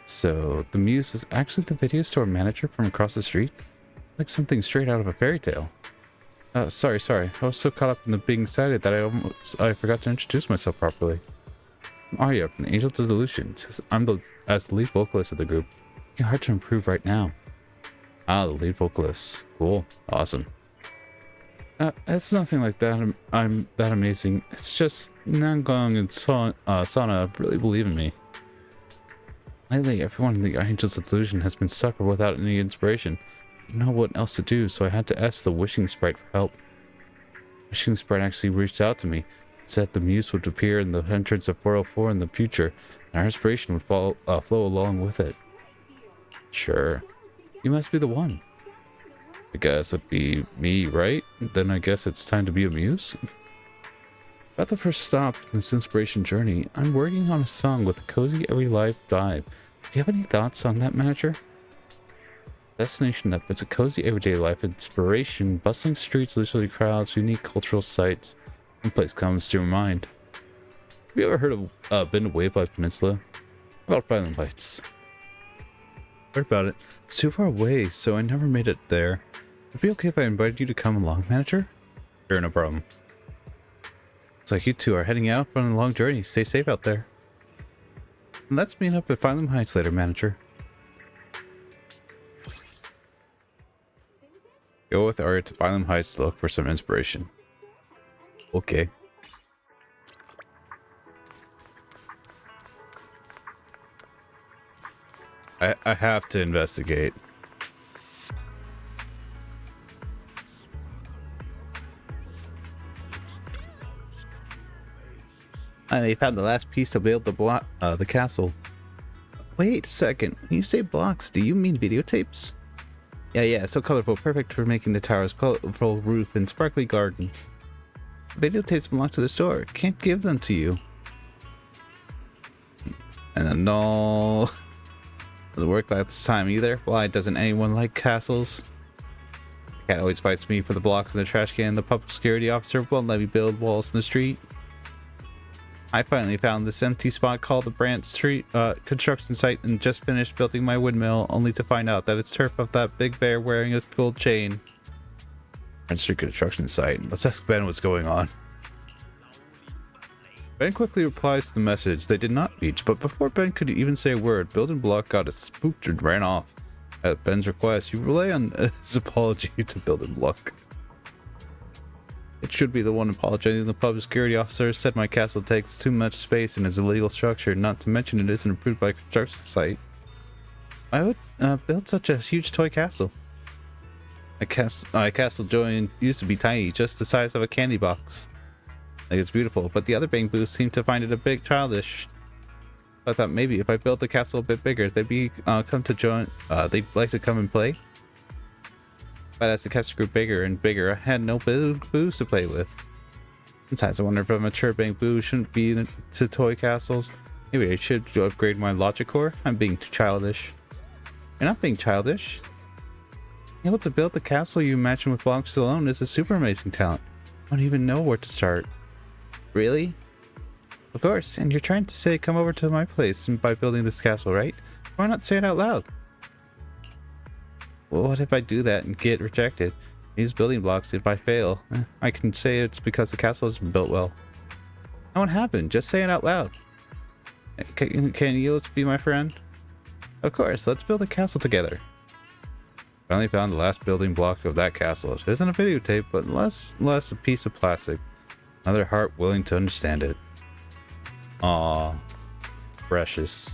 So, the muse is actually the video store manager from across the street? Like something straight out of a fairy tale. Sorry. I was so caught up in the being excited that I forgot to introduce myself properly. I'm Arya from the Angels of Delusion. I'm as the lead vocalist of the group. It's hard to improve right now. Ah, the lead vocalist. Cool. Awesome. It's nothing like that. I'm that amazing. It's just Nangong and Sana really believe in me. Lately, everyone in the Angels of Delusion has been stuck without any inspiration. I didn't know what else to do, so I had to ask the wishing sprite for help. Wishing sprite actually reached out to me, said the muse would appear in the entrance of 404 in the future, and our inspiration would flow along with it. Sure. You must be the one. I guess it'd be me, right? Then I guess it's time to be a muse? About the first stop in this inspiration journey, I'm working on a song with a cozy every life vibe. Do you have any thoughts on that, manager? Destination that fits a cozy everyday life inspiration, bustling streets, leisurely crowds, unique cultural sites. One place comes to your mind. Have you ever heard of been to Wave Life Peninsula? About Violent Lights. Heard about it. It's too far away, so I never made it there. Would it be okay if I invited you to come along, manager? Sure, no problem. Looks like you two are heading out on a long journey. Stay safe out there. And let's meet up at Violent Heights later, manager. Go with Arya to Violent Heights to look for some inspiration. Okay. I have to investigate. They found the last piece to build the castle. Wait a second. When you say blocks, do you mean videotapes? Yeah, so colorful, perfect for making the tower's colorful roof and sparkly garden. Videotapes belong to the store. Can't give them to you. And then no, doesn't work like this time either. Why doesn't anyone like castles? The cat always fights me for the blocks in the trash can. The public security officer won't let me build walls in the street. I finally found this empty spot called the Brant Street construction site and just finished building my windmill, only to find out that it's turf of that big bear wearing a gold chain. Brant Street construction site. Let's ask Ben what's going on. Ben quickly replies to the message. They did not meet, but before Ben could even say a word, Building Block got spooked and ran off. At Ben's request, you rely on his apology to Building Block. It should be the one apologizing. The public security officer said my castle takes too much space and is a legal structure, not to mention it isn't approved by construction site. I would build such a huge toy castle. My castle joint used to be tiny, just the size of a candy box. Like, it's beautiful, but the other bamboos seem to find it a bit childish. I thought maybe if I built the castle a bit bigger, they'd they'd like to come and play. But as the castle grew bigger and bigger, I had no bamboos to play with. Sometimes I wonder if a mature bamboo shouldn't be into toy castles. Maybe I should upgrade my logic core. I'm being too childish. You're not being childish. Being able to build the castle you imagine with blocks alone is a super amazing talent. I don't even know where to start. Really? Of course, and you're trying to say come over to my place by building this castle, right? Why not say it out loud? Well, what if I do that and get rejected? Use building blocks if I fail. I can say it's because the castle isn't built well. That won't happen. Just say it out loud. Can you let's be my friend? Of course, let's build a castle together. Finally found the last building block of that castle. It isn't a videotape, but less a piece of plastic. Another heart willing to understand it. Aw, precious.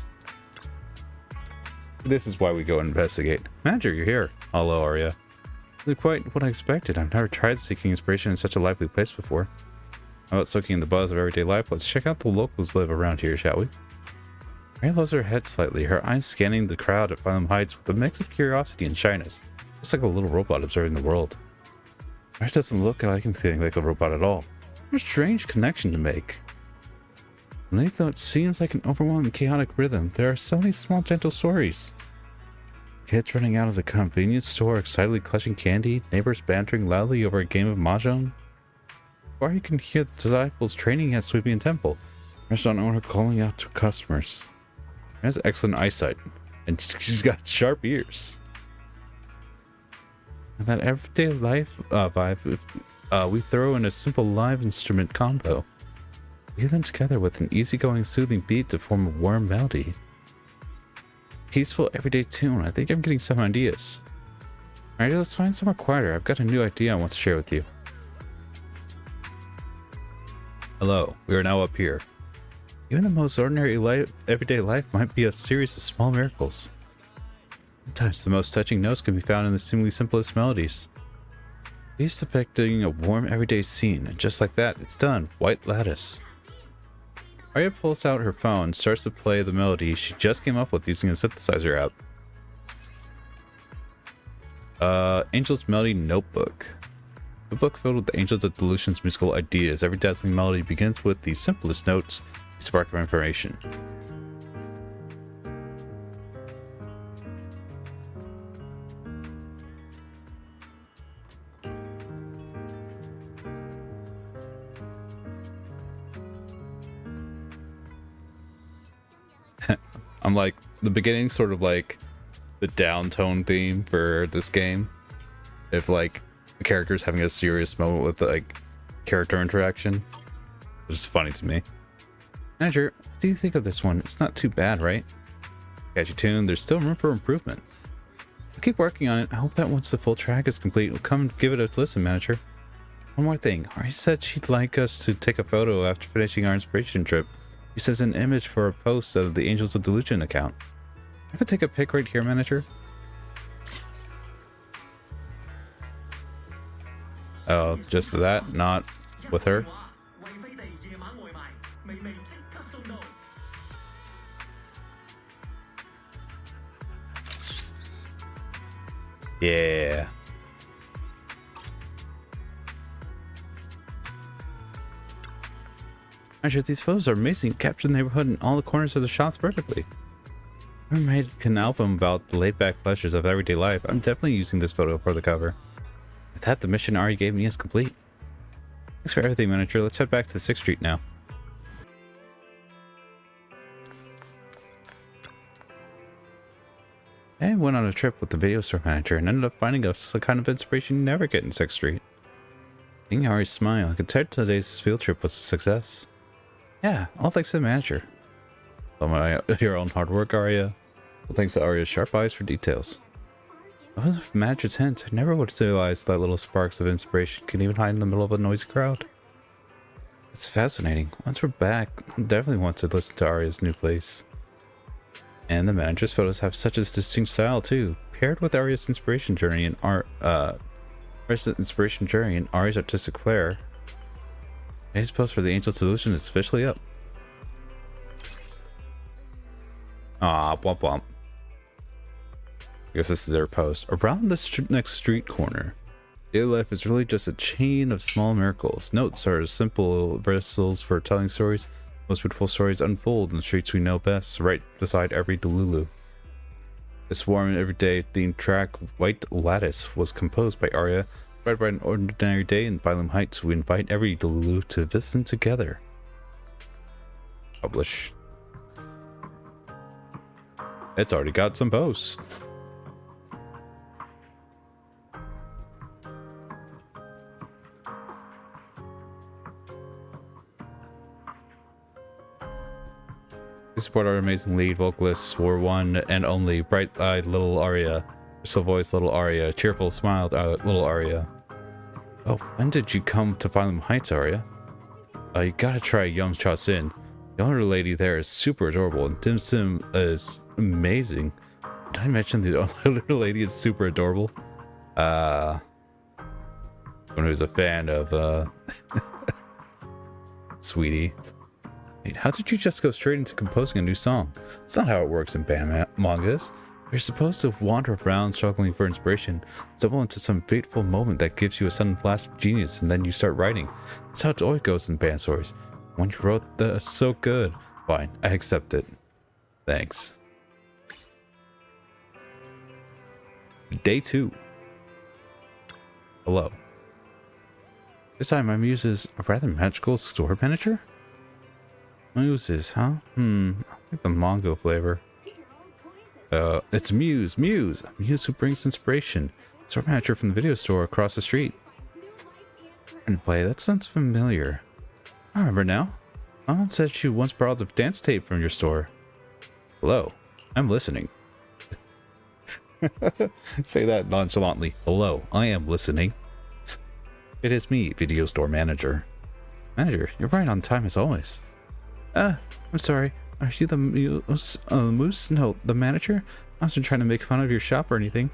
This is why we go investigate. Manager, you're here. Hello, Arya. This is quite what I expected. I've never tried seeking inspiration in such a lively place before. How about soaking in the buzz of everyday life? Let's check out the locals live around here, shall we? Arya lowers her head slightly, her eyes scanning the crowd at Phylum Heights with a mix of curiosity and shyness, just like a little robot observing the world. Arya doesn't look like anything like a robot at all. What a strange connection to make. Only though it seems like an overwhelming chaotic rhythm, there are so many small gentle stories. Kids running out of the convenience store excitedly clutching candy, neighbors bantering loudly over a game of mahjong. Or you can hear the disciples training at Sweeping Temple. Restaurant owner calling out to customers. She has excellent eyesight, and she's got sharp ears. And that everyday life vibe we throw in a simple live instrument combo. We them together with an easygoing, soothing beat to form a warm melody. Peaceful, everyday tune. I think I'm getting some ideas. Alright, let's find somewhere quieter. I've got a new idea I want to share with you. Hello, we are now up here. Even the most ordinary everyday life might be a series of small miracles. Sometimes the most touching notes can be found in the seemingly simplest melodies. He's depicting a warm everyday scene, and just like that, it's done. White lattice. Arya pulls out her phone and starts to play the melody she just came up with using a synthesizer app. Angel's Melody Notebook. A book filled with the Angels of Delusion's musical ideas. Every dazzling melody begins with the simplest notes, a spark of information. I'm like, the beginning sort of like the downtone theme for this game. If like the character's having a serious moment with like character interaction. It's funny to me. Manager, what do you think of this one? It's not too bad, right? Catchy tune, there's still room for improvement. I'll keep working on it. I hope that once the full track is complete, we'll come and give it a listen, Manager. One more thing. Ari said she'd like us to take a photo after finishing our inspiration trip. He says an image for a post of the Angels of Delusion account. I could take a pic right here, Manager. Oh, just that, not with her. Yeah. Actually, these photos are amazing. Capture the neighborhood and all the corners of the shots perfectly. I made an album about the laid-back pleasures of everyday life. I'm definitely using this photo for the cover. With that, the mission Ari gave me is complete. Thanks for everything, Manager. Let's head back to 6th Street now. I went on a trip with the video store manager and ended up finding us the kind of inspiration you never get in 6th Street. Seeing Ari's smile, I could tell today's field trip was a success. Yeah, all thanks to the manager. Your own hard work, Arya. Well, thanks to Arya's sharp eyes for details. If it wasn't for the manager's hint, I never would have realized that little sparks of inspiration can even hide in the middle of a noisy crowd. It's fascinating. Once we're back, I'll definitely want to listen to Arya's new place. And the manager's photos have such a distinct style too, paired with Arya's inspiration journey and Ari's artistic flair. Today's post for the Angel Delusion is officially up. Ah, womp womp. I guess this is their post. Around the next street corner, daily life is really just a chain of small miracles. Notes are simple vessels for telling stories. Most beautiful stories unfold in the streets we know best, right beside every Delulu. This warm and everyday themed track, White Lattice, was composed by Arya. Right by an ordinary day in Phylum Heights, we invite every Delulu to listen together. Publish. It's already got some posts. We support our amazing lead vocalists for one and only bright-eyed little Arya, crystal-voiced little Arya, cheerful smiled little Arya. Oh, when did you come to Phylum Heights, Arya? You gotta try Young Cha Sin. The older lady there is super adorable, and Dim Sim is amazing. Did I mention the older lady is super adorable? Someone who's a fan of Sweetie. Wait, how did you just go straight into composing a new song? It's not how it works in band mangas. You're supposed to wander around struggling for inspiration, stumble into some fateful moment that gives you a sudden flash of genius, and then you start writing. That's how it always goes in band stories. When you wrote that, so good. Fine, I accept it. Thanks. Day 2. Hello. This time my muse is a rather magical store manager? Muses, huh? I like the mango flavor. It's Muse who brings inspiration. Store manager from the video store across the street. And play, that sounds familiar. I remember now. Mom said she once borrowed the dance tape from your store. Hello, I'm listening. Say that nonchalantly. Hello, I am listening. It is me, video store manager. Manager, you're right on time as always. I'm sorry. Are you the moose? No, the manager? I wasn't trying to make fun of your shop or anything.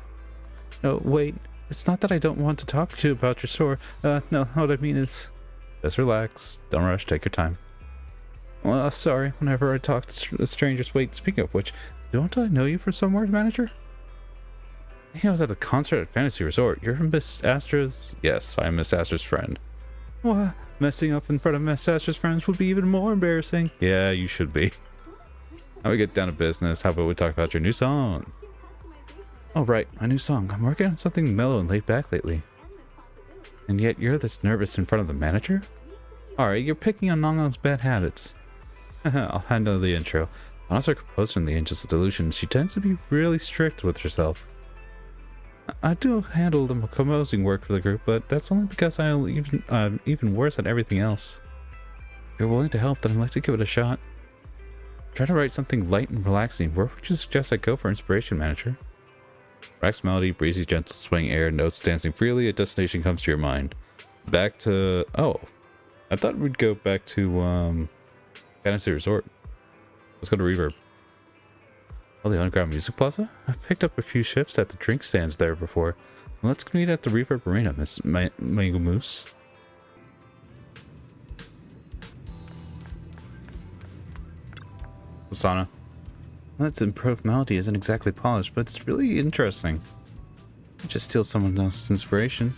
No, wait. It's not that I don't want to talk to you about your store. No, what I mean is... Just relax. Don't rush. Take your time. Well, sorry. Whenever I talk to strangers... Wait, speaking of which, don't I know you from somewhere, manager? I think I was at the concert at Fantasy Resort. You're Miss Astra's... Yes, I'm Miss Astra's friend. What? Messing up in front of Miss Astra's friends would be even more embarrassing. Yeah, you should be. Now we get down to business. How about we talk about your new song? Oh, right. My new song. I'm working on something mellow and laid back lately. And yet you're this nervous in front of the manager? Alright, you're picking on Nongon's bad habits. I'll handle the intro. I'm also a composer in the Angels of Delusion. She tends to be really strict with herself. I do handle the composing work for the group, but that's only because I'm even worse at everything else. If you're willing to help, then I'd like to give it a shot. Try to write something light and relaxing. Where would you suggest I go for inspiration, manager? Relaxed melody, breezy, gentle swing air, notes dancing freely, a destination comes to your mind. Back to... Oh. I thought we'd go back to, Fantasy Resort. Let's go to Reverb. Oh, the Underground Music Plaza? I've picked up a few shifts at the drink stands there before. Let's meet at the Reverb Arena, Miss Mango Moose. Asana. That's improved melody isn't exactly polished, but it's really interesting. I just steal someone else's inspiration.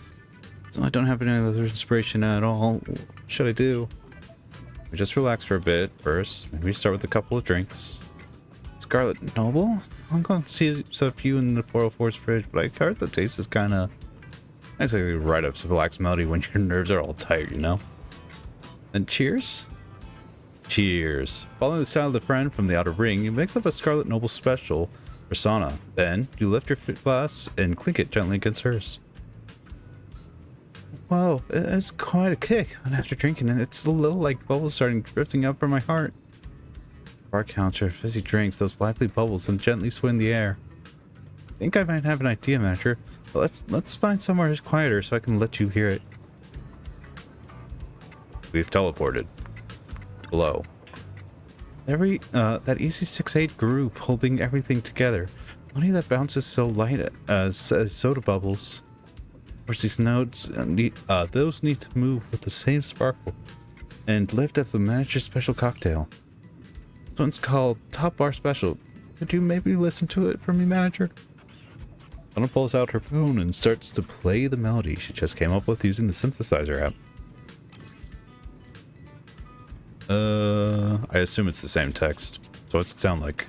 So I don't have any other inspiration at all. What should I do? We just relax for a bit first. Maybe start with a couple of drinks. Scarlet Noble? I'm going to see a few in the 404's fridge, but I heard the taste is kind of... Not exactly right up to relaxed melody when your nerves are all tight, you know? And cheers? Cheers. Following the style of the friend from the outer ring, you mix up a Scarlet Noble special persona. Then, you lift your glass and clink it gently against hers. Whoa, it's quite a kick. And after drinking it, it's a little like bubbles starting drifting up from my heart. Bar counter, fizzy drinks, those lively bubbles, and gently sway in the air. I think I might have an idea, manager. But let's find somewhere quieter so I can let you hear it. We've teleported. Below. That easy 6/8 groove holding everything together. Money that bounces so light as soda bubbles. Of course, these notes those need to move with the same sparkle and lift as the manager's special cocktail. This one's called Top Bar Special. Could you maybe listen to it for me, manager? Anna pulls out her phone and starts to play the melody she just came up with using the synthesizer app. I assume it's the same text. So what's it sound like?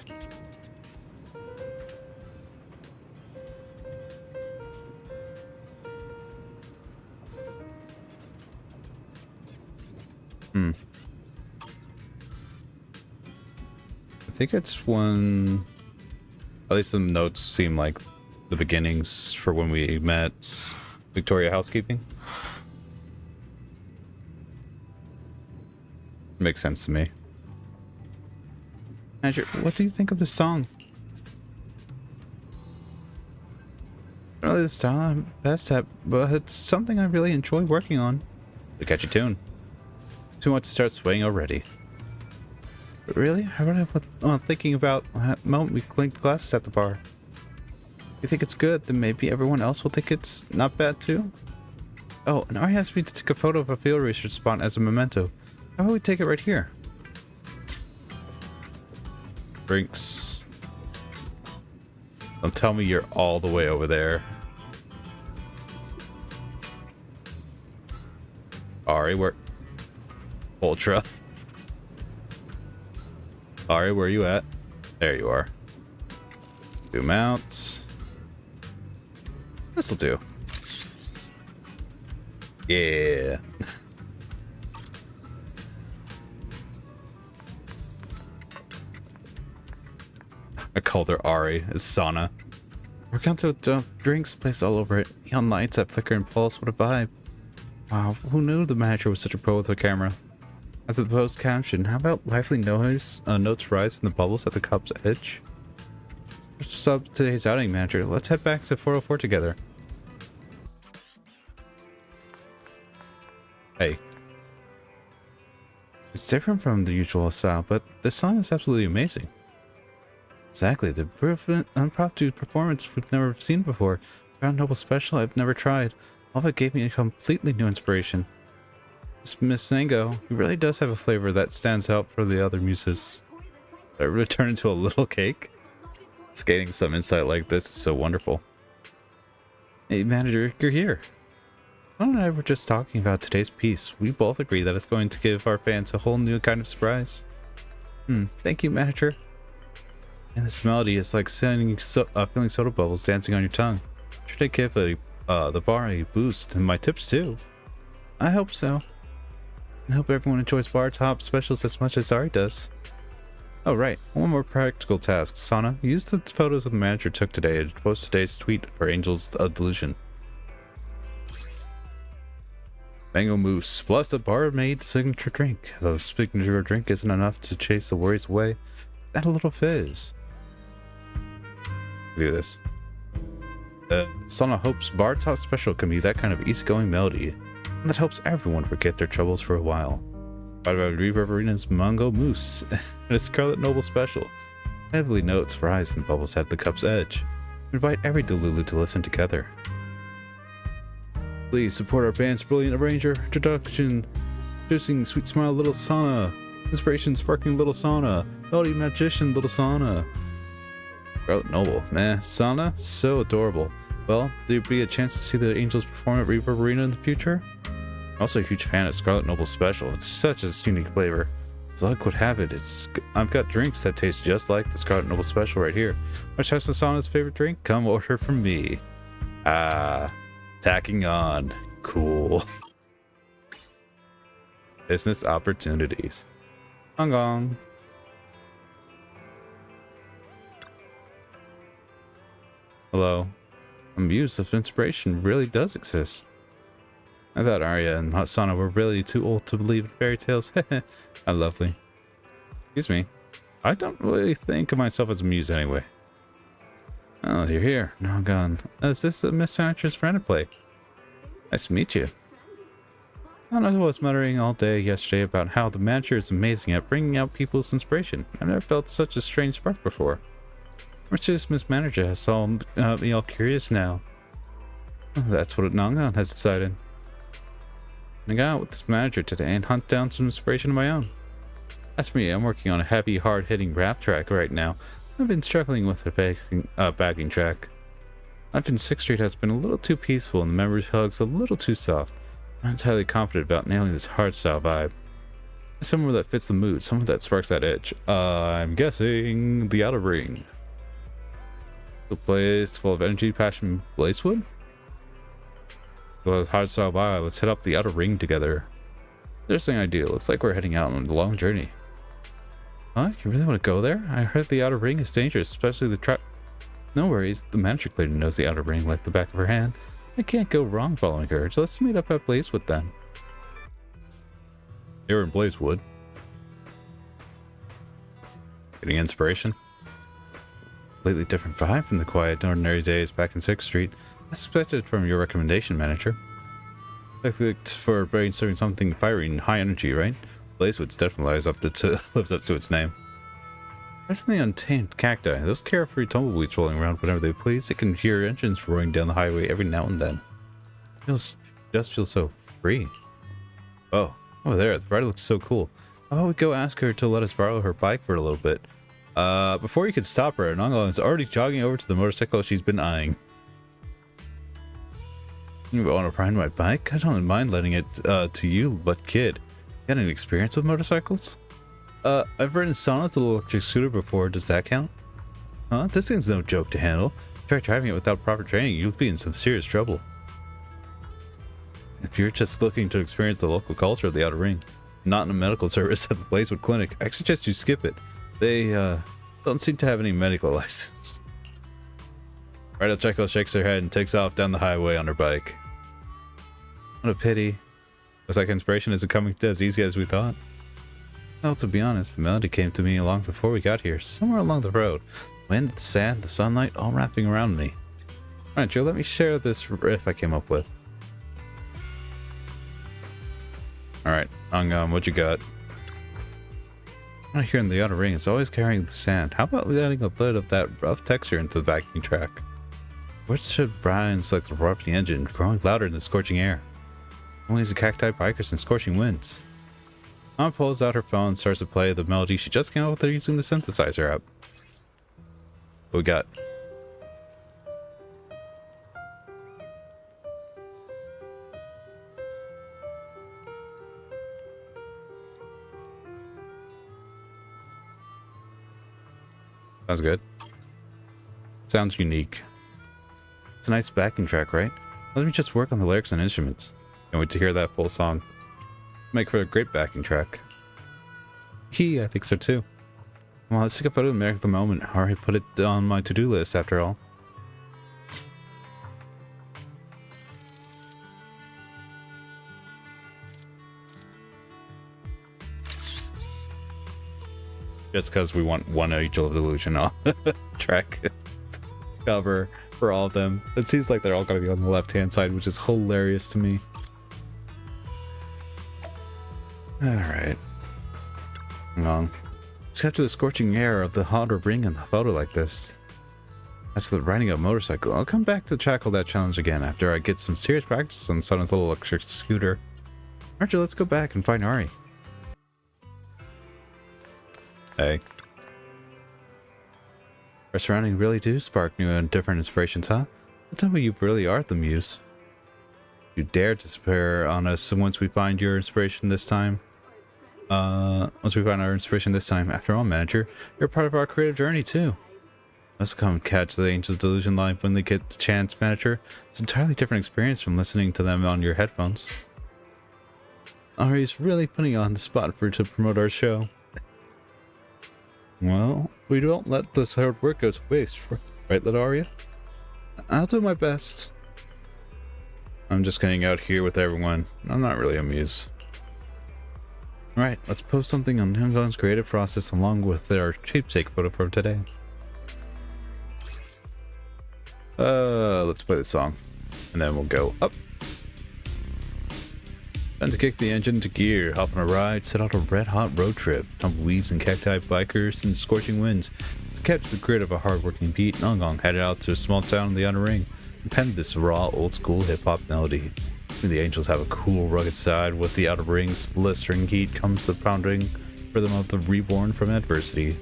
I think it's when... At least the notes seem like the beginnings for when we met Victoria Housekeeping. Makes sense to me. Manager, what do you think of this song? Not really the style I'm best at, but it's something I really enjoy working on. A catchy tune. Too much to start swaying already. Really? I really was thinking about that moment we clinked glasses at the bar. You think it's good, then maybe everyone else will think it's not bad too? Oh, and Ari asked me to take a photo of a field research spot as a memento. How about we take it right here? Drinks. Don't tell me you're all the way over there. Ari, where? Ultra. Ari, where are you at? There you are. Zoom out. This'll do. Yeah. I called her Ari. It's Sana. We're going to drinks placed all over it. Neon lights that flicker and pulse. What a vibe. Wow, who knew the manager was such a pro with a camera? As a post caption, how about lively notes rise in the bubbles at the cup's edge? What's up today's outing, manager? Let's head back to 404 together. Hey. It's different from the usual style, but this song is absolutely amazing. Exactly, the impromptu performance we've never seen before. Crown Noble special I've never tried. All of it gave me a completely new inspiration. This Miss Nango, he really does have a flavor that stands out for the other muses. Did I really turn into a little cake? It's getting some insight like this is so wonderful. Hey manager, you're here. Ron and I were just talking about today's piece. We both agree that it's going to give our fans a whole new kind of surprise. Thank you, manager. And this melody is like feeling soda bubbles dancing on your tongue. Should I give the bar a boost and my tips too? I hope so. I hope everyone enjoys bar top specials as much as Ari does. Oh right, one more practical task. Sana, use the photos the manager took today to post today's tweet for Angel's Delusion. Mango mousse plus a barmaid signature drink. If a signature drink isn't enough to chase the worries away, add a little fizz. Do this. Sana hopes Bar Top Special can be that kind of easygoing melody that helps everyone forget their troubles for a while. By Reverb Arena's Mango Mousse and a Scarlet Noble Special. Heavily notes rise in the bubbles at the cup's edge. We invite every Delulu to listen together. Please support our band's brilliant arranger, introduction, introducing Sweet Smile Little Sana, Inspiration Sparkling Little Sana, Melody Magician Little Sana. Scarlet Noble, man, Sana, so adorable. Well, there'll be a chance to see the Angels perform at Reverb Arena in the future. I'm also a huge fan of Scarlet Noble Special. It's such a unique flavor. As luck would have it, I've got drinks that taste just like the Scarlet Noble Special right here. Want to try some Sana's favorite drink? Come order from me. Tacking on. Cool. Business opportunities. Gong gong. Hello. A muse of inspiration really does exist. I thought Arya and Sana were really too old to believe in fairy tales. How lovely. Excuse me. I don't really think of myself as a muse anyway. Oh, you're here. Now I'm gone. Is this Miss Manager's friend at play? Nice to meet you. I was muttering all day yesterday about how the manager is amazing at bringing out people's inspiration. I've never felt such a strange spark before. Where's this Miss Manager has me all curious now. Oh, that's what Nangan has decided. I'm going out with this manager today and hunt down some inspiration of my own. As for me, I'm working on a heavy, hard-hitting rap track right now. I've been struggling with a backing track. Life in 6th Street has been a little too peaceful and the memory hugs a little too soft. I'm entirely confident about nailing this hardstyle vibe. Somewhere that fits the mood, somewhere that sparks that edge. I'm guessing the Outer Ring. The place full of energy, passion, Blazewood? Well, hardstyle vibe, let's hit up the Outer Ring together. Interesting idea, looks like we're heading out on a long journey. Huh? You really want to go there? I heard the Outer Ring is dangerous, especially the trap. No worries, the manager clearly knows the Outer Ring like the back of her hand. I can't go wrong following her, so let's meet up at Blazewood then. Here in Blazewood. Getting inspiration? Completely different vibe from the quiet, ordinary days back in 6th Street. I expected from your recommendation, manager. Perfect for brainstorming something fiery and high energy, right? Blazewoods definitely lives up to its name. Especially the untamed cacti. Those carefree tumbleweeds rolling around whenever they please. They can hear engines roaring down the highway every now and then. Just feels so free. Oh, over there, the ride looks so cool. How about we go ask her to let us borrow her bike for a little bit? Before you can stop her, Nongon is already jogging over to the motorcycle she's been eyeing. You want to ride my bike? I don't mind letting it to you, but kid, you got any experience with motorcycles? I've ridden Sonia's little electric scooter before. Does that count? Huh? This thing's no joke to handle. Try driving it without proper training, you'll be in some serious trouble. If you're just looking to experience the local culture of the Outer Ring, not in a medical service at the Blazewood Clinic, I suggest you skip it. They, don't seem to have any medical license. Right, Chico shakes her head and takes off down the highway on her bike. What a pity. Looks like inspiration isn't coming as easy as we thought. Well, to be honest, the melody came to me long before we got here, somewhere along the road. The wind, the sand, the sunlight, all wrapping around me. Alright, Joe, let me share this riff I came up with. Alright, what you got? Right here in the Outer Ring, it's always carrying the sand. How about adding a bit of that rough texture into the backing track? What should Brian's like the roar of the engine, growing louder in the scorching air? Only the cacti bikers and scorching winds. Mom pulls out her phone and starts to play the melody she just came up with using the synthesizer app. What we got? Sounds good. Sounds unique. It's a nice backing track, right? Let me just work on the lyrics and instruments. Can't wait to hear that full song. Make for a great backing track. I think so too. Well, let's take a photo and make the moment. I already put it on my to-do list after all. Just because we want one Angel of Delusion on track cover for all of them. It seems like they're all going to be on the left-hand side, which is hilarious to me. Alright. Hang on. Let's capture the scorching air of the Outer Ring in the photo like this. As for the riding a motorcycle, I'll come back to tackle that challenge again after I get some serious practice on Sonia's little electric scooter. Archer, let's go back and find Ari. Hey. Our surroundings really do spark new and different inspirations, huh? Tell me you really are the muse. You dare to spare on us once we find your inspiration this time. Once we find our inspiration this time. After all, manager, you're part of our creative journey too. Let's come catch the Angel's Delusion live when they get the chance, manager. It's an entirely different experience from listening to them on your headphones. Ari's really putting on the spot to promote our show. Well, we don't let this hard work go to waste, right, Ladaria? I'll do my best. I'm just hanging out here with everyone. I'm not really a muse. Alright, let's post something on Nongon's creative process along with our keepsake photo from today. Let's play the song. And then we'll go up. Time to kick the engine into gear, hop on a ride, set out a red-hot road trip. Tumbleweeds and cacti bikers and scorching winds. To catch the grit of a hard-working beat, Nongon headed out to a small town in the Outer Ring and penned this raw, old-school hip-hop melody. The Angels have a cool, rugged side. With the Outer Ring's blistering heat comes the pounding rhythm of the reborn from adversity.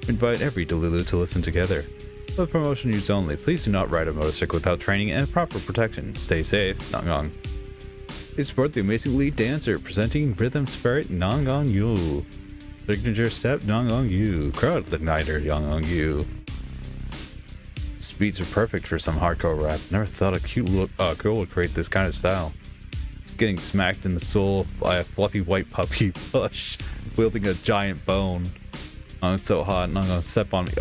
We invite every Delulu to listen together. For promotion use only, please do not ride a motorcycle without training and proper protection. Stay safe, Nongon. Please support the amazing lead dancer presenting Rhythm Spirit Nongon Yu. Signature step Nongon Yu. Crowd igniter Nongon Yu. These beats are perfect for some hardcore rap. Never thought a cute girl would create this kind of style. It's getting smacked in the soul by a fluffy white puppy plush wielding a giant bone. Oh, it's so hot. Not gonna step on me.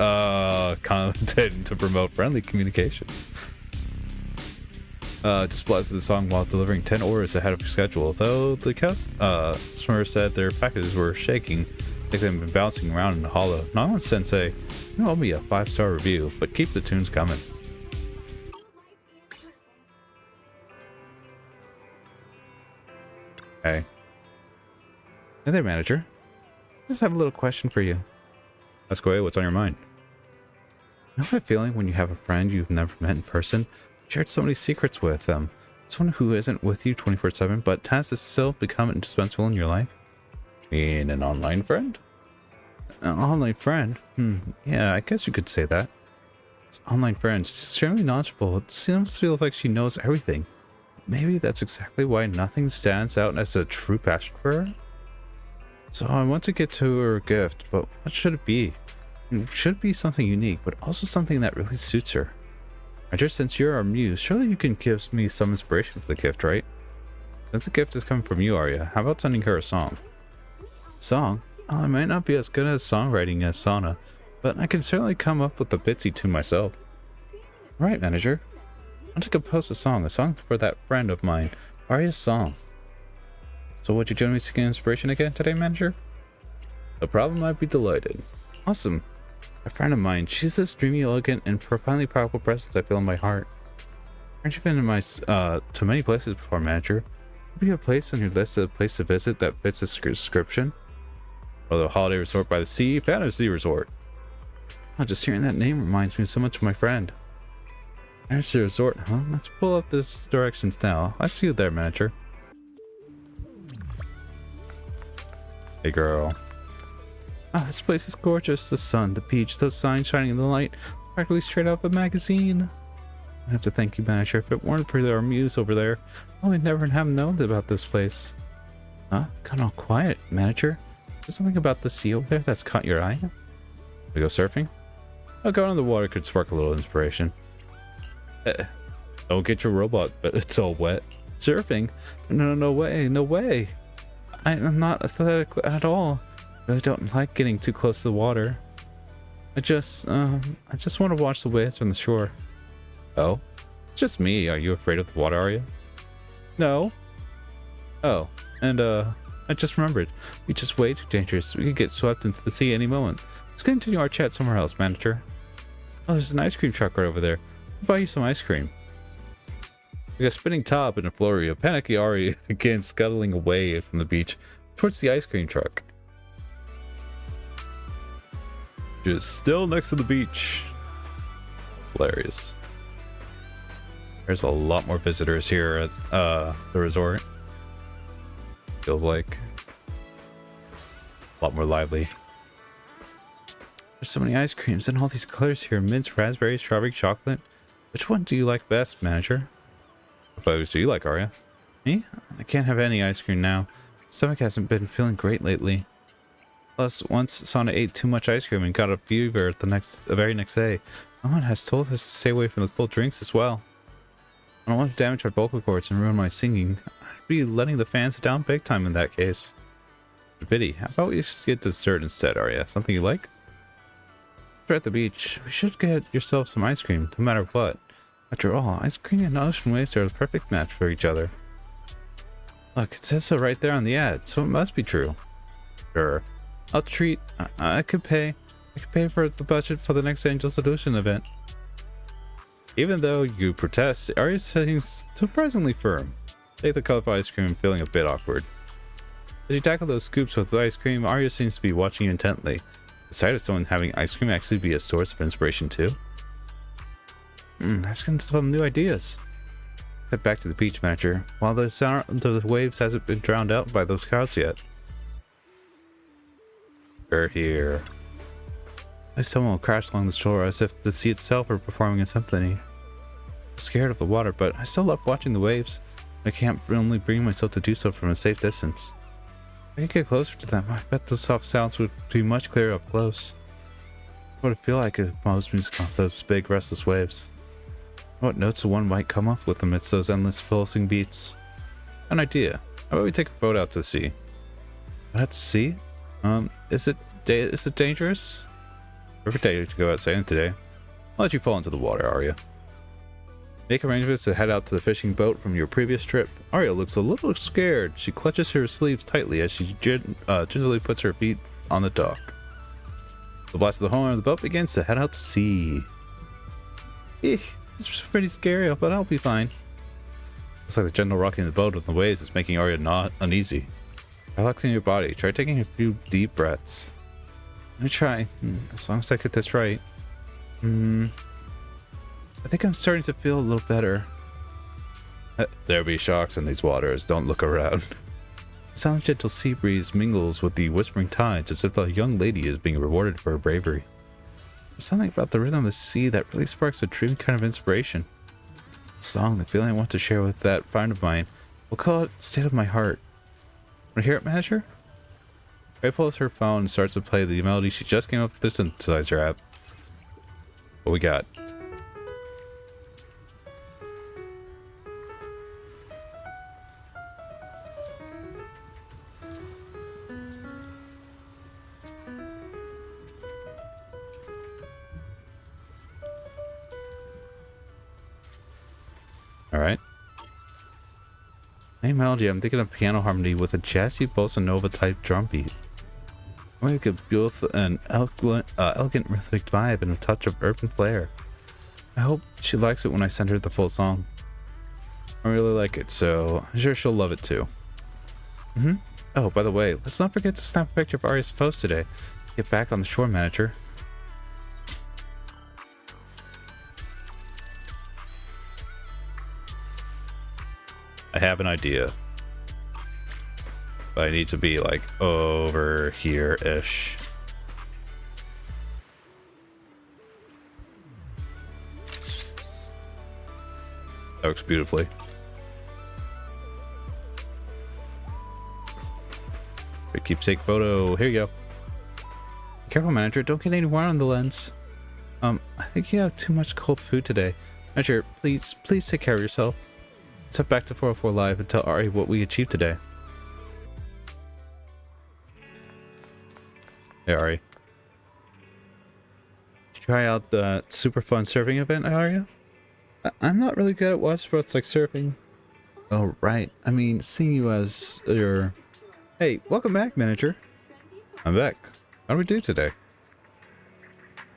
Content to promote friendly communication. Just blasted the song while delivering 10 orders ahead of schedule. Though the customer said their packages were shaking, like they've been bouncing around in the hollow. Nongon Sensei, you owe me a 5-star review, but keep the tunes coming. Hey. Hey there, manager. just have a little question for you. Ask away, what's on your mind? You know that feeling when you have a friend you've never met in person, shared so many secrets with them, someone who isn't with you 24/7, but has to still become indispensable in your life? In an online friend? An online friend? Yeah, I guess you could say that. It's online friend. She's extremely knowledgeable. It feels like she knows everything. Maybe that's exactly why nothing stands out as a true passion for her. So I want to get to her a gift, but what should it be? It should be something unique, but also something that really suits her. Just since you're our muse, surely you can give me some inspiration for the gift, right? Since the gift is coming from you, Arya, how about sending her a song? Song? Oh, I might not be as good at songwriting as Sana, but I can certainly come up with a bitsy tune myself. Right, manager. I want to compose a song for that friend of mine, Arya's song. So would you join me seeking inspiration again today, manager? No problem, I'd be delighted. Awesome. A friend of mine, she's this dreamy, elegant, and profoundly powerful presence I feel in my heart. Aren't you been to many places before, manager? Would be a place on your list of a place to visit that fits this description? Or the holiday resort by the sea, fantasy resort. Oh, just hearing that name reminds me so much of my friend. Fantasy resort, huh? Let's pull up this directions now. I see you there, manager. Hey, girl. Ah, this place is gorgeous. The sun, the beach, those signs shining in the light, practically straight out of a magazine. I have to thank you, manager. If it weren't for our muse over there, I would never have known about this place. Huh? Got all quiet, manager. There's something about the sea over there that's caught your eye. We go surfing? Oh, going in the water could spark a little inspiration. Don't get your robot, but it's all wet. Surfing? No way, no way. I'm not athletic at all. I really don't like getting too close to the water. I just want to watch the waves from the shore. Oh? It's just me. Are you afraid of the water, are you? No. Oh, and I just remembered. You're just way too dangerous. We could get swept into the sea any moment. Let's continue our chat somewhere else, manager. Oh, there's an ice cream truck right over there. I'll buy you some ice cream. Like a spinning top in a flurry, a panicky Ari again scuttling away from the beach towards the ice cream truck. Just still next to the beach. Hilarious. There's a lot more visitors here at the resort. Feels like a lot more lively. There's so many ice creams and all these colors here. Mint, raspberry, strawberry, chocolate. Which one do you like best, manager? What flavors do you like, Arya? Me? I can't have any ice cream now. My stomach hasn't been feeling great lately. Plus, once Sana ate too much ice cream and got a fever the very next day, someone has told us to stay away from the cold drinks as well. I don't want to damage our vocal cords and ruin my singing. I'd be letting the fans down big time in that case. Pity. How about we just get dessert instead, Arya? Something you like? We're at the beach. We should get yourself some ice cream, no matter what. After all, ice cream and ocean waves are the perfect match for each other. Look, it says so right there on the ad, so it must be true. Sure. I'll treat. I could pay for the budget for the next Angel's Delusion event. Even though you protest, Arya seems surprisingly firm. Take the colorful ice cream, feeling a bit awkward. As you tackle those scoops with ice cream, Arya seems to be watching you intently. The sight of someone having ice cream actually be a source of inspiration too. I've got some new ideas. Head back to the beach, manager. While the sound of the waves hasn't been drowned out by those crowds yet. We're here. Someone will crash along the shore as if the sea itself were performing a symphony. I'm scared of the water, but I still love watching the waves. I can't only bring myself to do so from a safe distance. If I could get closer to them, I bet the soft sounds would be much clearer up close. What would it feel like if most music off those big restless waves? What notes one might come up with amidst those endless pulsing beats? An idea. How about we take a boat out to the sea? Out to sea? Is it dangerous? Perfect day to go out sailing today. I'll let you fall into the water, Arya. Make arrangements to head out to the fishing boat from your previous trip. Arya looks a little scared. She clutches her sleeves tightly as she gingerly puts her feet on the dock. The blast of the horn of the boat begins to head out to sea. It's pretty scary, but I'll be fine. Looks like the gentle rocking of the boat with the waves is making Arya not uneasy. Relaxing your body. Try taking a few deep breaths. Let me try. As long as I get this right. I think I'm starting to feel a little better. There be sharks in these waters. Don't look around. The sound gentle sea breeze mingles with the whispering tides as if the young lady is being rewarded for her bravery. There's something about the rhythm of the sea that really sparks a dreamy kind of inspiration. A song, the feeling I want to share with that friend of mine. We'll call it State of My Heart. Want to hear it, manager? Ray pulls her phone and starts to play the melody she just came up with the synthesizer app. What we got? Alright. Hey melody, I'm thinking of piano harmony with a jazzy bossa nova type drum beat. I make both an elegant rhythmic vibe and a touch of urban flair. I hope she likes it when I send her the full song. I really like it, so I'm sure she'll love it too. Oh, by the way, let's not forget to snap a picture of Arya's post today. Get back on the shore, manager. I have an idea. But I need to be like over here-ish. That works beautifully. Great keepsake photo. Here you go. Careful, manager. Don't get any water on the lens. I think you have too much cold food today. Manager, please take care of yourself. Let's head back to 404 Live and tell Ari what we achieved today. Hey, Ari. Did you try out the super fun surfing event, Aria? I'm not really good at water sports like surfing. Oh, right. I mean, seeing you as your... Hey, welcome back, manager. I'm back. How do we do today?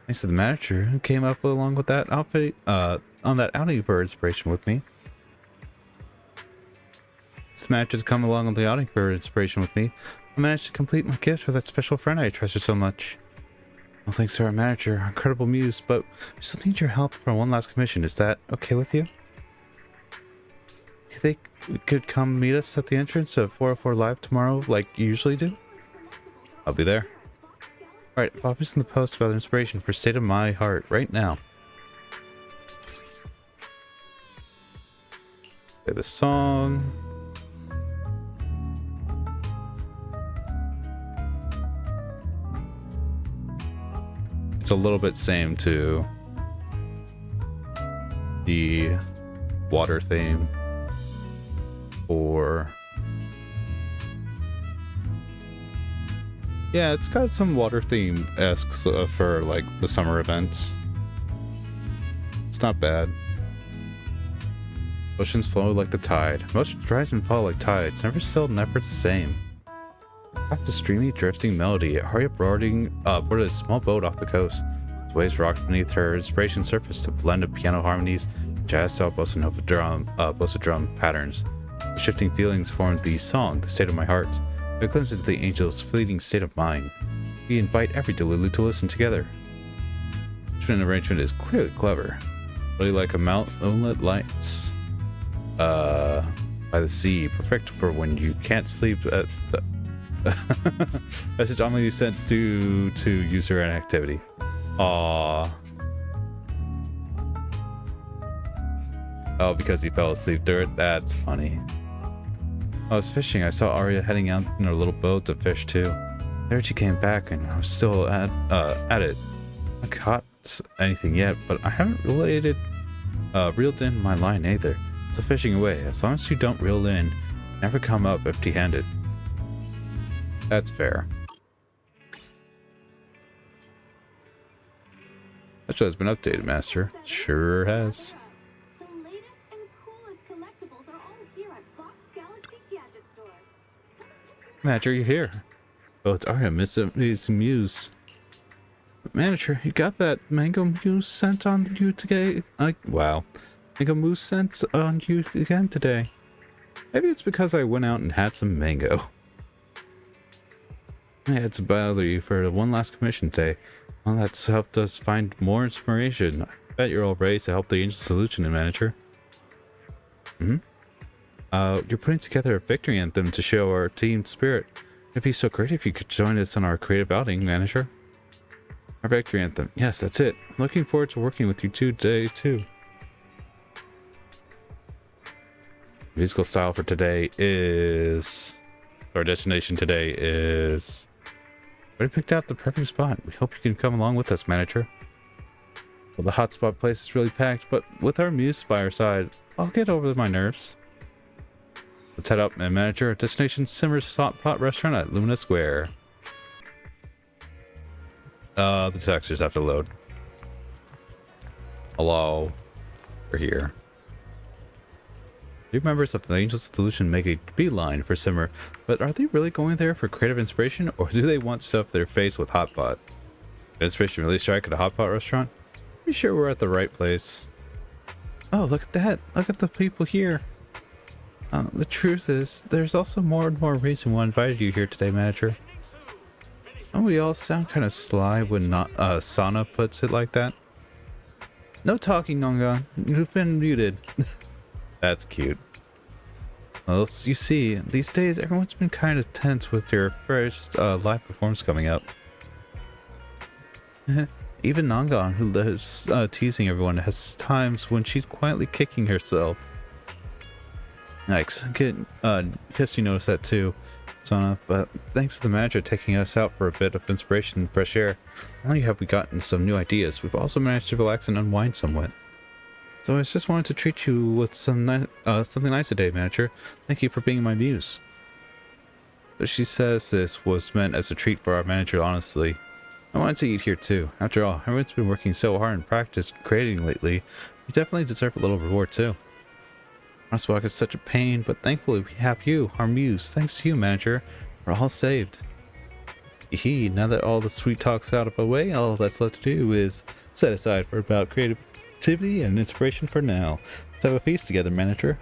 Thanks to the manager who came up along with that outfit, on that outing for inspiration with me. This manager to come along on the outing for inspiration with me. I managed to complete my gift for that special friend I trusted so much. Well, thanks to our manager, our incredible muse, but we still need your help for one last commission. Is that okay with you? You think you could come meet us at the entrance of 404 Live tomorrow like you usually do? I'll be there. Alright, pop us in the post about inspiration for State of My Heart right now. Play the song. It's a little bit same to the water theme or yeah, it's got some water theme-esque for like the summer events. It's not bad. Oceans flow like the tide. Oceans rise and fall like tides, never still, never the same. Off the streamy, drifting melody, Arya boarded a small boat off the coast. The waves rocked beneath her inspiration surface to blend of piano harmonies, jazz-style bossa nova drum patterns. The shifting feelings formed the song, The State of My Heart, a glimpse into the angel's fleeting state of mind. We invite every Delulu to listen together. This arrangement is clearly clever. Really like a moonlit lights by the sea, perfect for when you can't sleep at the message only sent due to user inactivity. Aww. Oh, because he fell asleep during it? That's funny. I was fishing. I saw Arya heading out in her little boat to fish too. There she came back and I was still at it. I caught anything yet, but I haven't reeled in my line either. So fishing away. As long as you don't reel in, never come up empty-handed. That's fair. That show has been updated, Master. Sure has. The latest and coolest collectibles are all here at Fox Galaxy Gadget Store. Manager, you're here. Oh, it's Arya, Miss Muse. Manager, you got that mango mousse scent on you today? Wow. Mango mousse scent on you again today. Maybe it's because I went out and had some mango. I had to bother you for one last commission today. Well, that's helped us find more inspiration. I bet you're all ready to help the Angel's Delusion manager. You're putting together a victory anthem to show our team spirit. It'd be so great if you could join us on our creative outing, manager. Our victory anthem. Yes, that's it. Looking forward to working with you today, too. Musical style for today is... Our destination today is... We picked out the perfect spot. We hope you can come along with us, manager. Well, the hotspot place is really packed, but with our muse by our side, I'll get over my nerves. Let's head up, manager. Destination Simmer's Hot Pot Restaurant at Luna Square. The textures have to load. Hello. We're here. New members of the Angel's Delusion make a beeline for Simmer, but are they really going there for creative inspiration, or do they want to stuff their face with hot pot? Did inspiration really strike at a hot pot restaurant? Pretty sure we're at the right place. Oh, look at that! Look at the people here! The truth is, there's also more and more reason why I invited you here today, manager. Don't we all sound kind of sly when not Sana puts it like that? No talking, Nonga. You've been muted. That's cute. Well, you see, these days everyone's been kind of tense with your first live performance coming up. Even Nangan, who lives teasing everyone, has times when she's quietly kicking herself. Yikes. Guess you noticed that too, Sana, but thanks to the manager taking us out for a bit of inspiration and fresh air, not only have we gotten some new ideas, we've also managed to relax and unwind somewhat. So I just wanted to treat you with something nice today, manager. Thank you for being my muse. But she says this was meant as a treat for our manager, honestly. I wanted to eat here too. After all, everyone's been working so hard and practice creating lately. We definitely deserve a little reward too. Crosswalk is such a pain, but thankfully we have you, our muse. Thanks to you, manager, we're all saved. Now that all the sweet talk's out of the way, all that's left to do is set aside for about creativity and inspiration for now. Let's have a feast together, manager.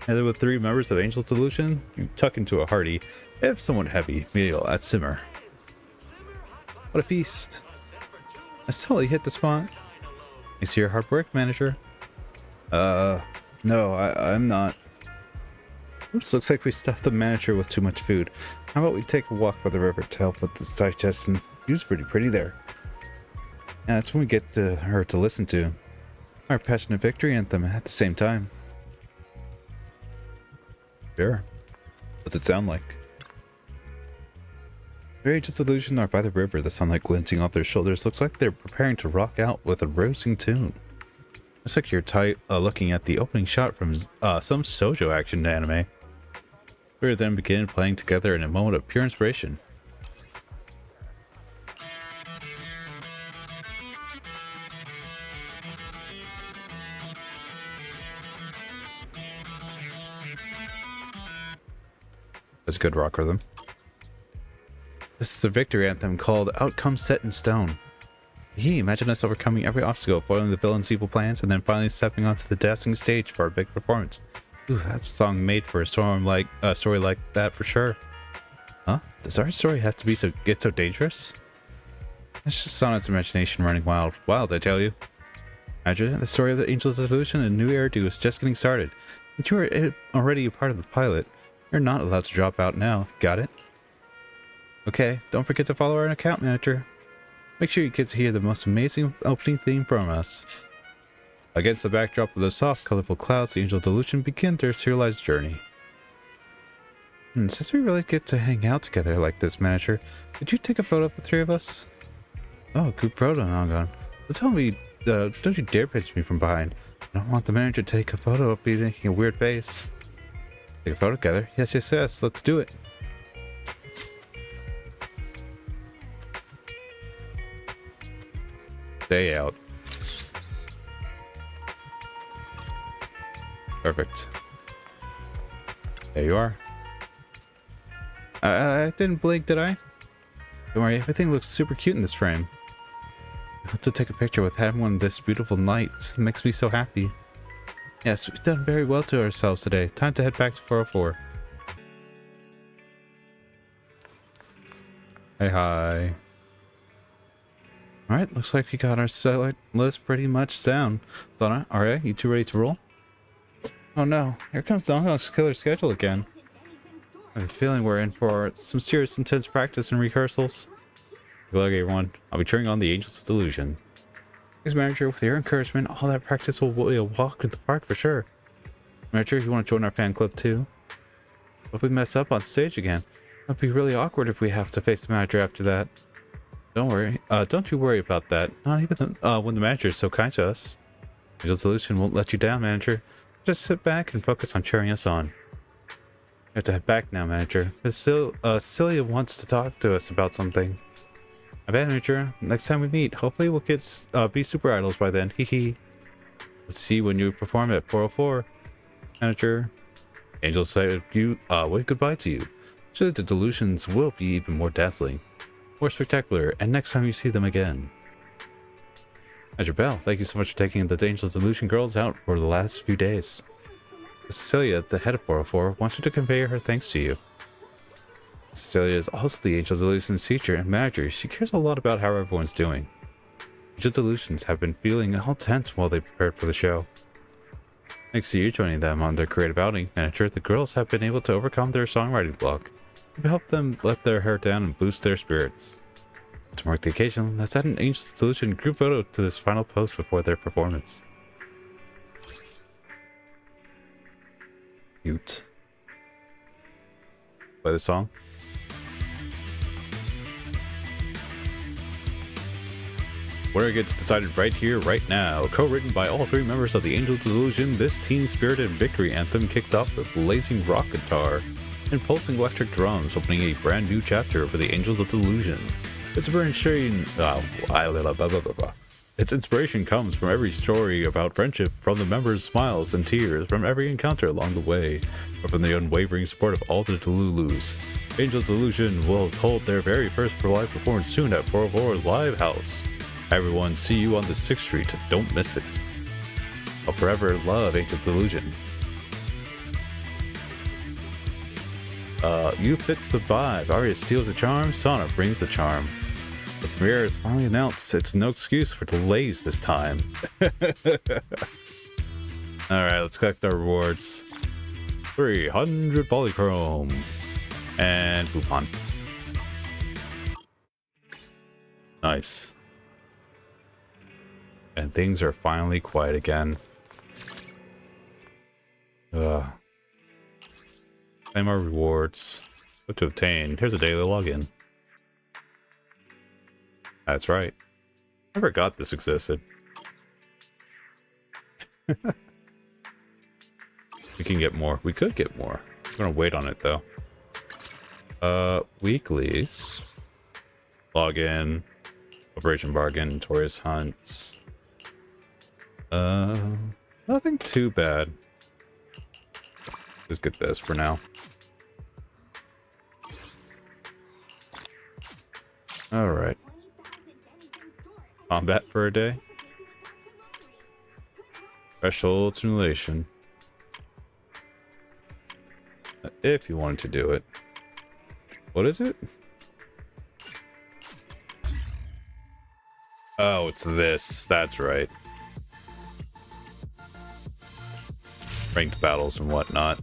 Together with 3 members of Angel's Delusion, you tuck into a hearty, if somewhat heavy, meal at Simmer. What a feast. I totally hit the spot. Thanks to your hard work, manager. No, I'm not. Oops, looks like we stuffed the manager with too much food. How about we take a walk by the river to help with this digestion? She was pretty there. Yeah, that's when we get her to listen to our passionate victory anthem at the same time. Sure. What's it sound like? Their Angel's Delusion are by the river, the sunlight glinting off their shoulders. Looks like they're preparing to rock out with a rousing tune. Looks like you're looking at the opening shot from some shoujo action anime. We then begin playing together in a moment of pure inspiration. That's a good rock rhythm. This is a victory anthem called Outcome Set in Stone. Imagine us overcoming every obstacle, foiling the villain's evil plans, and then finally stepping onto the dazzling stage for our big performance. Ooh, that's a song made for a story like that for sure. Huh? Does our story have to be get so dangerous? That's just Sana's imagination running wild. Wild, I tell you. Imagine the story of the Angel's Delusion and New Hairdo is just getting started. But you are already a part of the pilot. You're not allowed to drop out now. Got it? Okay, don't forget to follow our account manager. Make sure you get to hear the most amazing opening theme from us. Against the backdrop of those soft, colorful clouds, the Angel Delusion begin their serialized journey. Since we really get to hang out together like this, manager, did you take a photo of the 3 of us? Oh, good photo, Nangan. So tell me, don't you dare pinch me from behind. I don't want the manager to take a photo of me making a weird face. Take a photo together? Yes, let's do it. Day out. Perfect. There you are. I didn't blink, did I? Don't worry, everything looks super cute in this frame. I have to take a picture with everyone this beautiful night. It makes me so happy. Yes, we've done very well to ourselves today. Time to head back to 404. Hey, hi. Alright, looks like we got our select list pretty much down. Donna, Arya, you two ready to roll? Oh no, here comes Donna's killer schedule again. I have a feeling we're in for some serious intense practice and rehearsals. Good luck, everyone. I'll be cheering on the Angels of Delusion. Thanks, Manager. With your encouragement, all that practice will be a walk in the park for sure. Manager, if you want to join our fan club too. If we mess up on stage again, it'll be really awkward if we have to face the manager after that. Don't worry. Don't you worry about that. Not even when the manager is so kind to us. Angels of Delusion won't let you down, Manager. Just sit back and focus on cheering us on. We have to head back now, Manager. But still, Cecilia wants to talk to us about something. I bet, Manager. Next time we meet, hopefully we'll get be super idols by then. Hee hee. Let's see when you perform at 404. Manager. Angel said you wave goodbye to you. So the delusions will be even more dazzling, more spectacular, and next time you see them again. Manager Bell, thank you so much for taking the Angels Delusion girls out for the last few days. Cecilia, the head of 404, wants you to convey her thanks to you. Cecilia is also the Angels Delusion's teacher and manager. She cares a lot about how everyone's doing. Angels Delusions have been feeling all tense while they prepared for the show. Thanks to you joining them on their creative outing, Manager, the girls have been able to overcome their songwriting block. You've helped them let their hair down and boost their spirits. To mark the occasion, let's add an Angels Delusion group photo to this final post before their performance. Cute. Play the song. Winner gets decided right here, right now. Co-written by all three members of the Angels Delusion, this teen-spirited victory anthem kicks off with blazing rock guitar and pulsing electric drums, opening a brand new chapter for the Angels of Delusion. Its inspiration comes from every story about friendship, from the members' smiles and tears, from every encounter along the way, or from the unwavering support of all the Delulus. Angels Delusion will hold their very first live performance soon at 404 Live House. Everyone, see you on the 6th Street. Don't miss it. I'll forever love Angel Delusion. You fits the vibe. Arya steals the charm. Sana brings the charm. The premiere is finally announced. It's no excuse for delays this time. Alright, let's collect our rewards. 300 polychrome. And coupon. Nice. And things are finally quiet again. Claim our rewards. What to obtain? Here's a daily login. That's right. I forgot this existed. We can get more. We could get more. I'm gonna wait on it though. Weeklies. Login. Operation Bargain. Notorious Hunts. Nothing too bad. Just get this for now. Alright. Combat for a day. Threshold simulation. If you wanted to do it. What is it? Oh, it's this. That's right. Ranked battles and whatnot.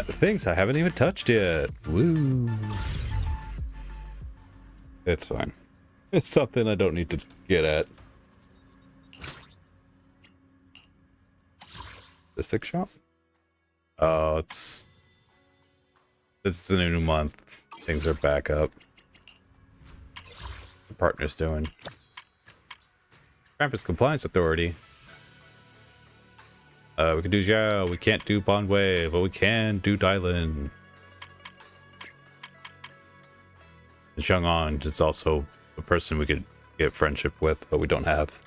Things I haven't even touched yet. Woo. It's fine. It's something I don't need to get at. The stick shop? Oh, it's a new month. Things are back up. The partner's doing. Campus Compliance Authority. We can do Zhao, we can't do Bondway, but we can do Dylan. And Xiang'an is also a person we could get friendship with, but we don't have.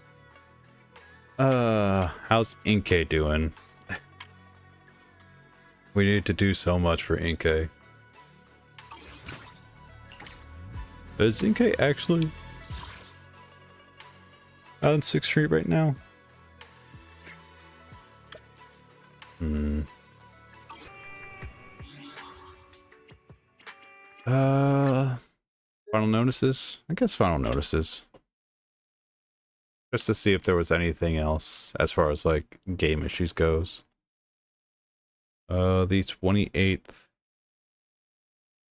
How's Inkei doing? We need to do so much for Inkei. Is Inkei actually on 6th Street right now? Final notices? I guess final notices. Just to see if there was anything else as far as like game issues goes. The 28th.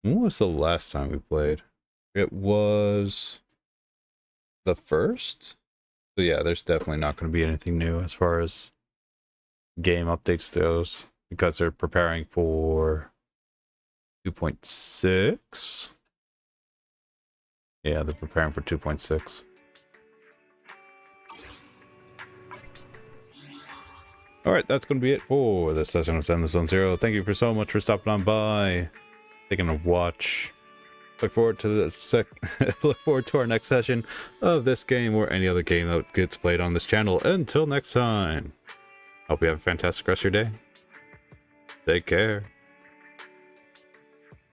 When was the last time we played? It was the 1st? So yeah, there's definitely not going to be anything new as far as game updates goes, because they're preparing for 2.6. Yeah, they're preparing for 2.6. Alright, that's going to be it for this session of Zenless on Zero. Thank you so much for stopping on by, taking a watch. Look forward to look forward to our next session of this game or any other game that gets played on this channel. Until next time, hope you have a fantastic rest of your day. Take care.